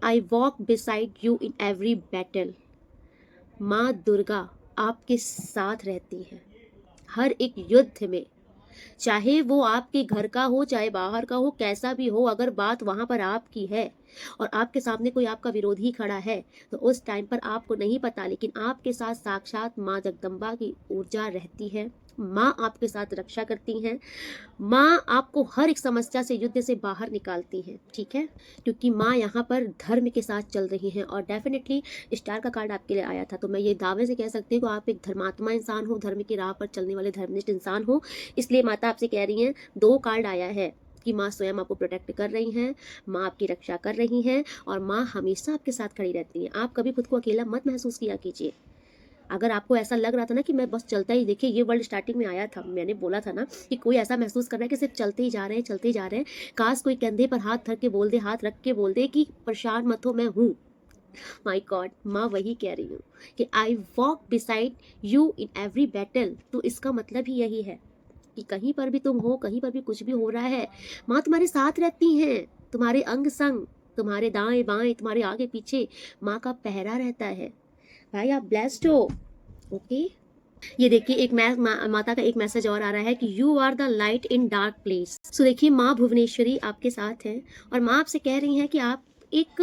I walk beside you in every battle. माँ दुर्गा आपके साथ रहती है हर एक युद्ध में, चाहे वो आपके घर का हो चाहे बाहर का हो, कैसा भी हो, अगर बात वहां पर आपकी है और आपके सामने कोई आपका विरोधी खड़ा है, तो उस टाइम पर आपको नहीं पता, लेकिन आपके साथ साक्षात माँ जगदम्बा की ऊर्जा रहती है। माँ आपके साथ रक्षा करती हैं, माँ आपको हर एक समस्या से, युद्ध से बाहर निकालती हैं, ठीक है, क्योंकि माँ यहाँ पर धर्म के साथ चल रही हैं। और डेफिनेटली स्टार का कार्ड आपके लिए आया था, तो मैं ये दावे से कह सकती हूँ कि आप एक धर्मात्मा इंसान हो, धर्म की राह पर चलने वाले धर्मनिष्ठ इंसान हो। इसलिए माता आपसे कह रही हैं, 2 कार्ड आया है कि माँ स्वयं आपको प्रोटेक्ट कर रही हैं, माँ आपकी रक्षा कर रही हैं और माँ हमेशा आपके साथ खड़ी रहती हैं। आप कभी खुद को अकेला मत महसूस किया कीजिए। अगर आपको ऐसा लग रहा था ना कि मैं बस चलता ही, देखिए ये वर्ड स्टार्टिंग में आया था, मैंने बोला था ना कि कोई ऐसा महसूस कर रहा है कि सिर्फ चलते ही जा रहे हैं, चलते ही जा रहे हैं, काश कोई कंधे पर हाथ धर के बोल दे, हाथ रख के बोल दे कि परेशान मत हो, मैं हूँ। माई गॉड, माँ वही कह रही हूँ कि I walk beside you in every battle. तो इसका मतलब ही यही है कि कहीं पर भी तुम हो, कहीं पर भी कुछ भी हो रहा है, माँ तुम्हारे साथ रहती हैं, तुम्हारे अंग संग, तुम्हारे दाएं बाएं, तुम्हारे आगे पीछे माँ का पहरा रहता है। भाई आप ब्लेस्ड हो। ओके, ये देखिए एक माता का एक मैसेज और आ रहा है कि you are the light in dark place. So देखिए माँ भुवनेश्वरी आपके साथ है और माँ आपसे कह रही हैं कि आप एक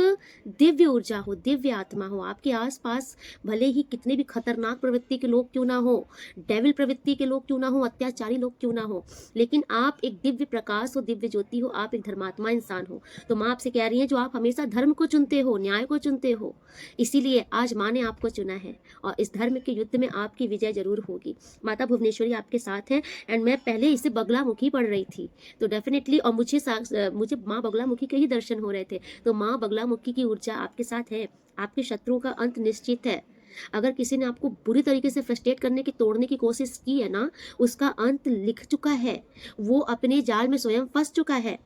दिव्य ऊर्जा हो, दिव्य आत्मा हो। आपके आसपास भले ही कितने भी खतरनाक प्रवृत्ति के लोग क्यों ना हो, डेविल प्रवृत्ति के लोग क्यों ना हो, अत्याचारी लोग क्यों ना हो, लेकिन आप एक दिव्य प्रकाश हो, दिव्य ज्योति हो, आप एक धर्मात्मा इंसान हो। तो माँ आपसे कह रही है जो आप हमेशा धर्म को चुनते हो, न्याय को चुनते हो, इसीलिए आज माँ ने आपको चुना है और इस धर्म के युद्ध में आपकी विजय जरूर होगी। माता भुवनेश्वरी आपके साथ है एंड मैं पहले इसे बगलामुखी पढ़ रही थी, तो डेफिनेटली, और मुझे माँ बगलामुखी के ही दर्शन हो रहे थे, तो माँ बगलामुखी की ऊर्जा आपके साथ है। आपके शत्रुओं का अंत निश्चित है। अगर किसी ने आपको बुरी तरीके से फ्रस्ट्रेट करने की, तोड़ने की कोशिश की है ना, उसका अंत लिख चुका है, वो अपने जाल में स्वयं फंस चुका है।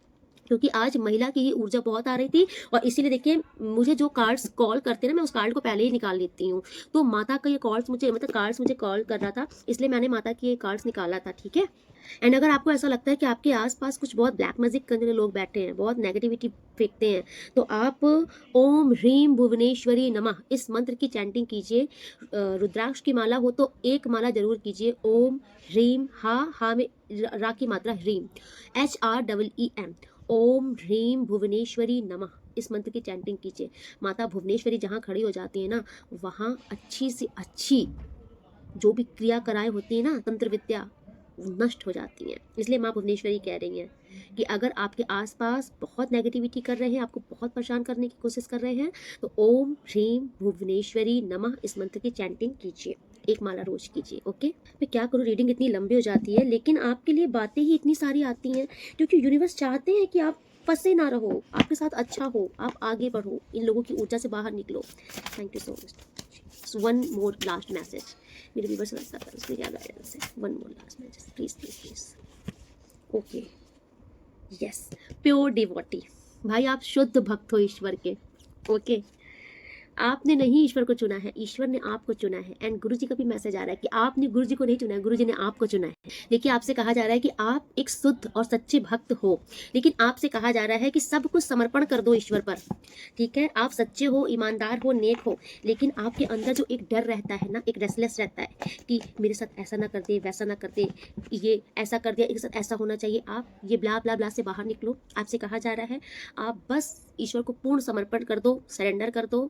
क्योंकि आज महिला की ही ऊर्जा बहुत आ रही थी और इसीलिए देखिए मुझे जो कार्ड्स कॉल करते हैं ना, मैं उस कार्ड को पहले ही निकाल लेती हूँ। तो माता का ये कार्ड्स मुझे कॉल कर रहा था, इसलिए मैंने माता की ये कार्ड्स निकाला था, ठीक है। एंड अगर आपको ऐसा लगता है कि आपके आसपास कुछ बहुत ब्लैक मैजिक करने वाले लोग बैठे हैं, बहुत नेगेटिविटी फेंकते हैं, तो आप ओम ह्रीम भुवनेश्वरी नमः इस मंत्र की चैंटिंग कीजिए। रुद्राक्ष की माला हो तो एक माला जरूर कीजिए। ओम ह्रीम, हा में रा की मात्रा, ह्रीम, HREEM, ओम ह्रीम भुवनेश्वरी नमः इस मंत्र की चैंटिंग कीजिए। माता भुवनेश्वरी जहाँ खड़ी हो जाती है ना, वहाँ अच्छी से अच्छी जो भी क्रिया कराएं होती है ना, तंत्र विद्या, नष्ट हो जाती हैं। इसलिए माँ भुवनेश्वरी कह रही हैं कि अगर आपके आसपास बहुत नेगेटिविटी कर रहे हैं, आपको बहुत परेशान करने की कोशिश कर रहे हैं, तो ओम ह्रीम भुवनेश्वरी नमः इस मंत्र की चैंटिंग कीजिए, एक माला रोज कीजिए। ओके, मैं क्या करूँ, रीडिंग इतनी लंबी हो जाती है, लेकिन आपके लिए बातें ही इतनी सारी आती हैं क्योंकि यूनिवर्स चाहते हैं कि आप फंसे ना रहो, आपके साथ अच्छा हो, आप आगे बढ़ो, इन लोगों की ऊर्जा से बाहर निकलो। Thank you so much. One more last message, मेरे व्यूवर्स वैसा कर, उसमें क्या गाइडेंस है? One more last message please please please. Okay, yes, pure devotee, भाई आप शुद्ध भक्त हो ईश्वर के। ओके, आपने नहीं ईश्वर को चुना है, ईश्वर ने आपको चुना है। एंड गुरु जी का भी मैसेज आ रहा है कि आपने गुरु जी को नहीं चुना है, गुरु जी ने आपको चुना है। देखिए, आपसे कहा जा रहा है कि आप एक शुद्ध और सच्चे भक्त हो, लेकिन आपसे कहा जा रहा है कि सब कुछ समर्पण कर दो ईश्वर पर। ठीक है, आप सच्चे हो, ईमानदार हो, नेक हो, लेकिन आपके अंदर जो एक डर रहता है ना, एक रेस्टलेस रहता है कि मेरे साथ ऐसा ना कर दे, वैसा ना कर दे, ये ऐसा कर दिया, एक साथ ऐसा होना चाहिए, आप ये ब्ला ब्ला ब्ला से बाहर निकलो। आपसे कहा जा रहा है आप बस ईश्वर को पूर्ण समर्पण कर दो, सरेंडर कर दो।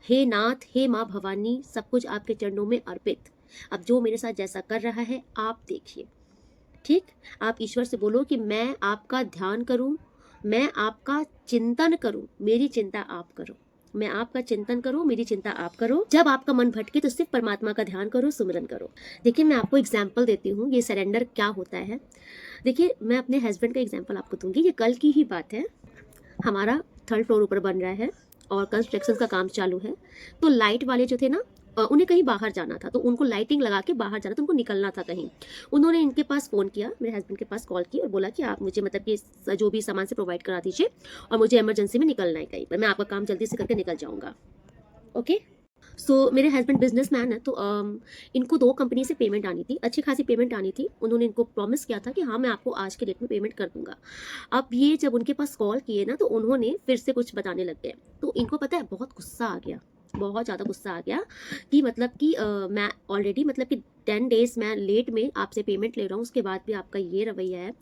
हे नाथ, हे माँ भवानी, सब कुछ आपके चरणों में अर्पित। अब जो मेरे साथ जैसा कर रहा है आप देखिए। ठीक, आप ईश्वर से बोलो कि मैं आपका ध्यान करूं, मैं आपका चिंतन करूं, मेरी चिंता आप करो। मैं आपका चिंतन करूं, मेरी चिंता आप करो। जब आपका मन भटके तो सिर्फ परमात्मा का ध्यान करो, सुमिरन करो। देखिए, मैं आपको एग्जाम्पल देती हूँ ये सरेंडर क्या होता है। देखिए, मैं अपने हस्बैंड का एग्जाम्पल आपको दूंगी। ये कल की ही बात है, हमारा 3rd फ्लोर ऊपर बन रहा है और कंस्ट्रक्शन का काम चालू है। तो लाइट वाले जो थे ना, उन्हें कहीं बाहर जाना था, तो उनको लाइटिंग लगा के बाहर जाना था, उनको निकलना था कहीं। उन्होंने इनके पास फ़ोन किया, मेरे हस्बैंड के पास कॉल की और बोला कि आप मुझे मतलब कि जो भी सामान से प्रोवाइड करा दीजिए और मुझे इमरजेंसी में निकलना है कहीं पर, मैं आपका काम जल्दी से करके निकल जाऊँगा। ओके, सो मेरे हस्बैंड बिजनेसमैन है, तो इनको 2 कंपनी से पेमेंट आनी थी, अच्छी खासी पेमेंट आनी थी। उन्होंने इनको प्रॉमिस किया था कि हाँ, मैं आपको आज के डेट में पेमेंट कर दूंगा। अब ये जब उनके पास कॉल किए ना, तो उन्होंने फिर से कुछ बताने लग गए। तो इनको पता है, बहुत गुस्सा आ गया, बहुत ज़्यादा गुस्सा आ गया कि मतलब कि मैं ऑलरेडी मतलब कि 10 डेज मैं लेट में आपसे पेमेंट ले रहा हूँ, उसके बाद भी आपका ये रवैया है।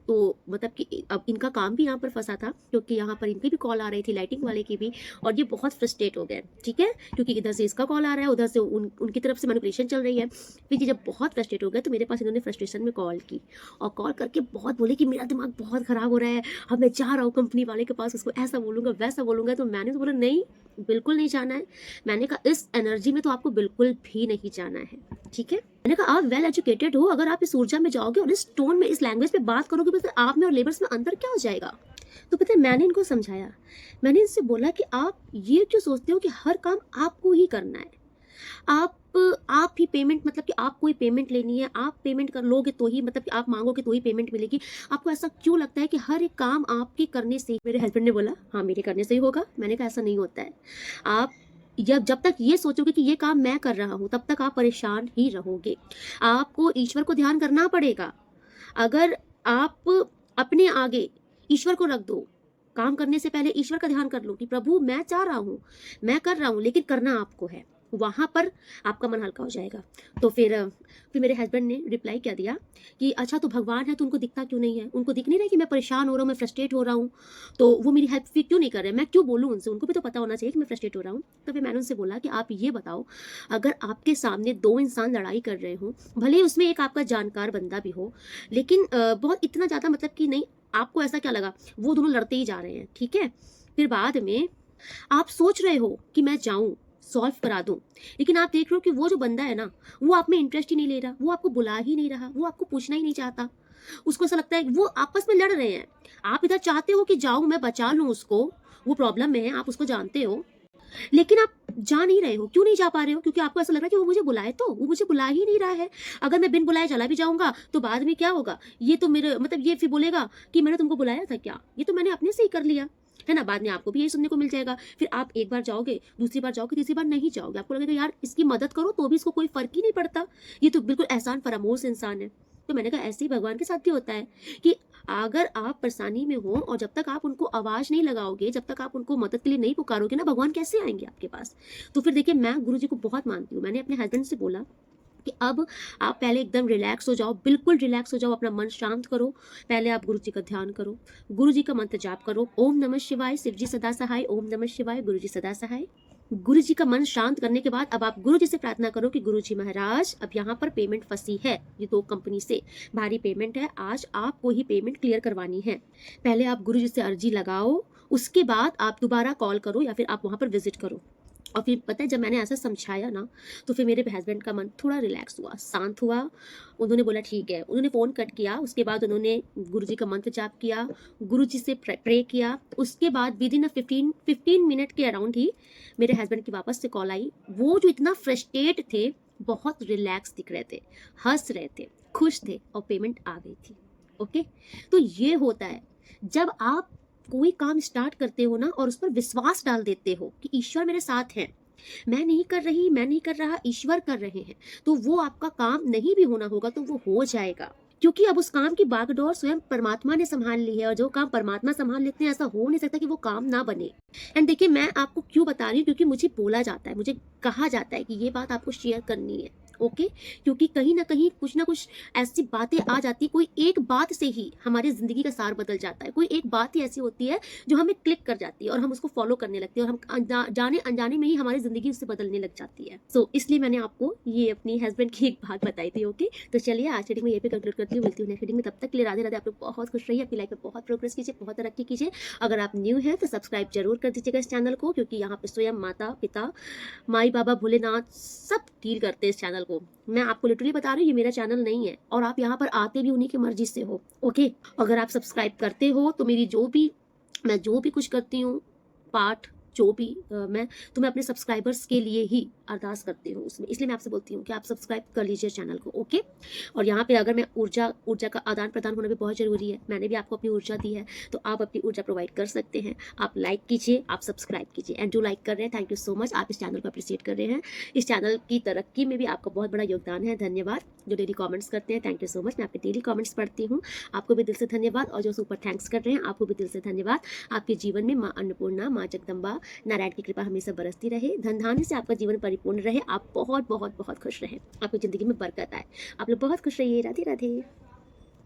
तो मतलब कि अब इनका काम भी यहाँ पर फंसा था, क्योंकि यहाँ पर इनकी भी कॉल आ रही थी, लाइटिंग वाले की भी, और ये बहुत फ्रस्ट्रेट हो गए। ठीक है, क्योंकि इधर से इसका कॉल आ रहा है, उधर से उनकी तरफ से मैनिपुलेशन चल रही है। फिर ये जब बहुत फ्रस्ट्रेट हो गए तो मेरे पास इन्होंने फ्रस्ट्रेशन में कॉल की और कॉल करके बहुत बोले कि मेरा दिमाग बहुत ख़राब हो रहा है, अब मैं जा रहा हूँ कंपनी वाले के पास, उसको ऐसा बोलूँगा वैसा बोलूँगा। तो मैंने तो बोला नहीं, बिल्कुल नहीं जाना है। मैंने कहा इस एनर्जी में तो आपको बिल्कुल भी नहीं जाना है। ठीक है, मैंने कहा आप वेल एजुकेटेड हो, अगर आप इस ऊर्जा में जाओगे और इस टोन में, इस लैंग्वेज में बात करोगे, तो आप में और लेबर्स में अंतर क्या हो जाएगा। तो पता है, मैंने इनको समझाया, मैंने इनसे बोला कि आप ये क्यों सोचते हो कि हर काम आपको ही करना है। आप ही पेमेंट, मतलब कि आपको ही पेमेंट लेनी है, आप पेमेंट कर लोगे तो ही, मतलब कि आप मांगोगे तो ही पेमेंट मिलेगी। आपको ऐसा क्यों लगता है कि हर एक काम आपके करने से? मेरे हस्बैंड ने बोला हाँ, मेरे करने से ही होगा। मैंने कहा ऐसा नहीं होता है। आप जब तक ये सोचोगे कि ये काम मैं कर रहा हूँ, तब तक आप परेशान ही रहोगे। आपको ईश्वर को ध्यान करना पड़ेगा। अगर आप अपने आगे ईश्वर को रख दो, काम करने से पहले ईश्वर का ध्यान कर लो कि प्रभु मैं चाह रहा हूँ, मैं कर रहा हूँ, लेकिन करना आपको है, वहाँ पर आपका मन हल्का हो जाएगा। तो फिर मेरे हस्बैंड ने रिप्लाई क्या दिया कि अच्छा, तो भगवान है तो उनको दिखता क्यों नहीं है? उनको दिख नहीं रहा है कि मैं परेशान हो रहा हूँ, मैं फ्रस्ट्रेट हो रहा हूँ, तो वो मेरी हेल्प फिर क्यों नहीं कर रहे? मैं क्यों बोलूँ उनसे? उनको भी तो पता होना चाहिए कि मैं फ्रस्ट्रेट हो रहा हूँ। तो फिर मैंने उनसे बोला कि आप ये बताओ, अगर आपके सामने 2 इंसान लड़ाई कर रहे हो, भले ही उसमें एक आपका जानकार बंदा भी हो, लेकिन बहुत इतना ज़्यादा मतलब कि नहीं, आपको ऐसा क्या लगा वो दोनों लड़ते ही जा रहे हैं। ठीक है, फिर बाद में आप सोच रहे हो कि मैं जाऊं सॉल्व करा दूं, लेकिन आप देख रहे हो कि वो जो बंदा है ना, वो आप में इंटरेस्ट ही नहीं ले रहा, वो आपको बुला ही नहीं रहा, वो आपको पूछना ही नहीं चाहता। उसको ऐसा लगता है वो आपस में लड़ रहे हैं। आप इधर चाहते हो कि जाऊं मैं बचा लूं उसको, वो प्रॉब्लम में है, आप उसको जानते हो, लेकिन आप जा नहीं रहे हो। क्यों नहीं जा पा रहे हो? क्योंकि आपको ऐसा लग रहा है कि वो मुझे बुलाए, तो वो मुझे बुला ही नहीं रहा है। अगर मैं बिन बुलाए चला भी जाऊंगा तो बाद में क्या होगा, ये तो मेरे मतलब ये फिर बोलेगा कि मैंने तुमको बुलाया था क्या, ये तो मैंने अपने से ही कर लिया है ना। बाद में आपको भी यही सुनने को मिल जाएगा। फिर आप एक बार जाओगे, दूसरी बार जाओगे, तीसरी बार नहीं जाओगे, आपको लगेगा यार इसकी मदद करो तो भी इसको कोई फर्क ही नहीं पड़ता, ये तो बिल्कुल एहसान फरामोश इंसान है। तो मैंने कहा ऐसे ही भगवान के साथ भी होता है कि अगर आप परेशानी में हो और जब तक आप उनको आवाज नहीं लगाओगे, जब तक आप उनको मदद के लिए नहीं पुकारोगे ना, भगवान कैसे आएंगे आपके पास। तो फिर देखिए, मैं गुरु जी को बहुत मानती हूँ। मैंने अपने हस्बैंड से बोला कि अब आप पहले एकदम रिलैक्स हो जाओ, बिल्कुल रिलैक्स हो जाओ, अपना मन शांत करो। पहले आप गुरु जी का ध्यान करो, गुरु जी का मंत्र जाप करो, ओम नमः शिवाय, शिव जी सदा सहाय, ओम नमः शिवाय, गुरु जी सदा सहाय। गुरु जी का मन शांत करने के बाद अब आप गुरु जी से प्रार्थना करो कि गुरु जी महाराज अब यहाँ पर पेमेंट फंसी है, ये 2 कंपनी से भारी पेमेंट है, आज आपको ही पेमेंट क्लियर करवानी है। पहले आप गुरु जी से अर्जी लगाओ, उसके बाद आप दोबारा कॉल करो या फिर आप वहाँ पर विजिट करो। और फिर पता है जब मैंने ऐसा समझाया ना, तो फिर मेरे हस्बैंड का मन थोड़ा रिलैक्स हुआ, शांत हुआ। उन्होंने बोला ठीक है, उन्होंने फ़ोन कट किया, उसके बाद उन्होंने गुरुजी का मंत्र जाप किया, गुरुजी से प्रे किया। उसके बाद विद इन अ 15 मिनट के अराउंड ही मेरे हस्बैंड की वापस से कॉल आई। वो जो इतना फ्रस्ट्रेट थे, बहुत रिलैक्स दिख रहे थे, हंस रहे थे, खुश थे और पेमेंट आ गई थी। ओके, तो ये होता है जब आप कोई काम स्टार्ट करते हो ना और उस पर विश्वास डाल देते हो कि ईश्वर मेरे साथ है, मैं नहीं कर रही, मैं नहीं कर रहा, ईश्वर कर रहे हैं, तो वो आपका काम नहीं भी होना होगा तो वो हो जाएगा, क्योंकि अब उस काम की बागडोर स्वयं परमात्मा ने संभाल ली है। और जो काम परमात्मा संभाल लेते हैं, ऐसा हो नहीं सकता कि वो काम ना बने। एंड देखिए, मैं आपको क्यों बता रही हूँ, क्योंकि मुझे बोला जाता है, मुझे कहा जाता है कि ये बात आपको शेयर करनी है। ओके, क्योंकि कहीं ना कहीं कुछ ना कुछ ऐसी बातें आ जाती, कोई एक बात से ही हमारी जिंदगी का सार बदल जाता है। कोई एक बात ही ऐसी होती है जो हमें क्लिक कर जाती है और हम उसको फॉलो करने लगते हैं और हम जाने अनजाने में ही हमारी जिंदगी उससे बदलने लग जाती है। सो इसलिए मैंने आपको ये अपनी हस्बैंड की एक बात बताई थी। ओके, तो चलिए आज रीडिंग में ये भी कंक्लूड करती हूँ। मिलती हूँ नेक्स्ट रीडिंग में, तब तक के लिए राधे राधे। आप लोग बहुत खुश रहिए, अपनी लाइफ में बहुत प्रोग्रेस कीजिए, बहुत तरक्की कीजिए। अगर आप न्यू हैं तो सब्सक्राइब जरूर कर दीजिएगा इस चैनल को, क्योंकि यहाँ पे स्वयं माता पिता माई बाबा भोलेनाथ सब डील करते हैं इस चैनल को। मैं आपको लिटरली बता रही हूँ, ये मेरा चैनल नहीं है और आप यहाँ पर आते भी उन्हीं की मर्जी से हो। ओके, अगर आप सब्सक्राइब करते हो तो मैं जो भी कुछ करती हूँ, पाठ जो भी मैं अपने सब्सक्राइबर्स के लिए ही अरदास करती हूँ उसमें, इसलिए मैं आपसे बोलती हूँ कि आप सब्सक्राइब कर लीजिए चैनल को। ओके, और यहाँ पे अगर मैं ऊर्जा का आदान प्रदान होना भी बहुत जरूरी है। मैंने भी आपको अपनी ऊर्जा दी है, तो आप अपनी ऊर्जा प्रोवाइड कर सकते हैं। आप लाइक कीजिए, आप सब्सक्राइब कीजिए, एंड जो लाइक कर रहे हैं, थैंक यू सो मच। आप इस चैनल को अप्रिशिएट कर रहे हैं, इस चैनल की तरक्की में भी आपका बहुत बड़ा योगदान है। धन्यवाद। जो डेली कॉमेंट्स करते हैं, थैंक यू सो मच। मैं आपके डेली कॉमेंट्स पढ़ती हूँ, आपको भी दिल से धन्यवाद। और जो सुपर थैंक्स कर रहे हैं, आपको भी दिल से धन्यवाद। आपके जीवन में माँ अन्नपूर्णा, माँ जगदम्बा, नारायण की कृपा हमेशा बरसती रहे, धन धान्य से आपका जीवन परिपूर्ण रहे, आप बहुत बहुत बहुत खुश रहें, आपकी जिंदगी में बरकत आए। आप लोग बहुत खुश रहिए। राधे राधे।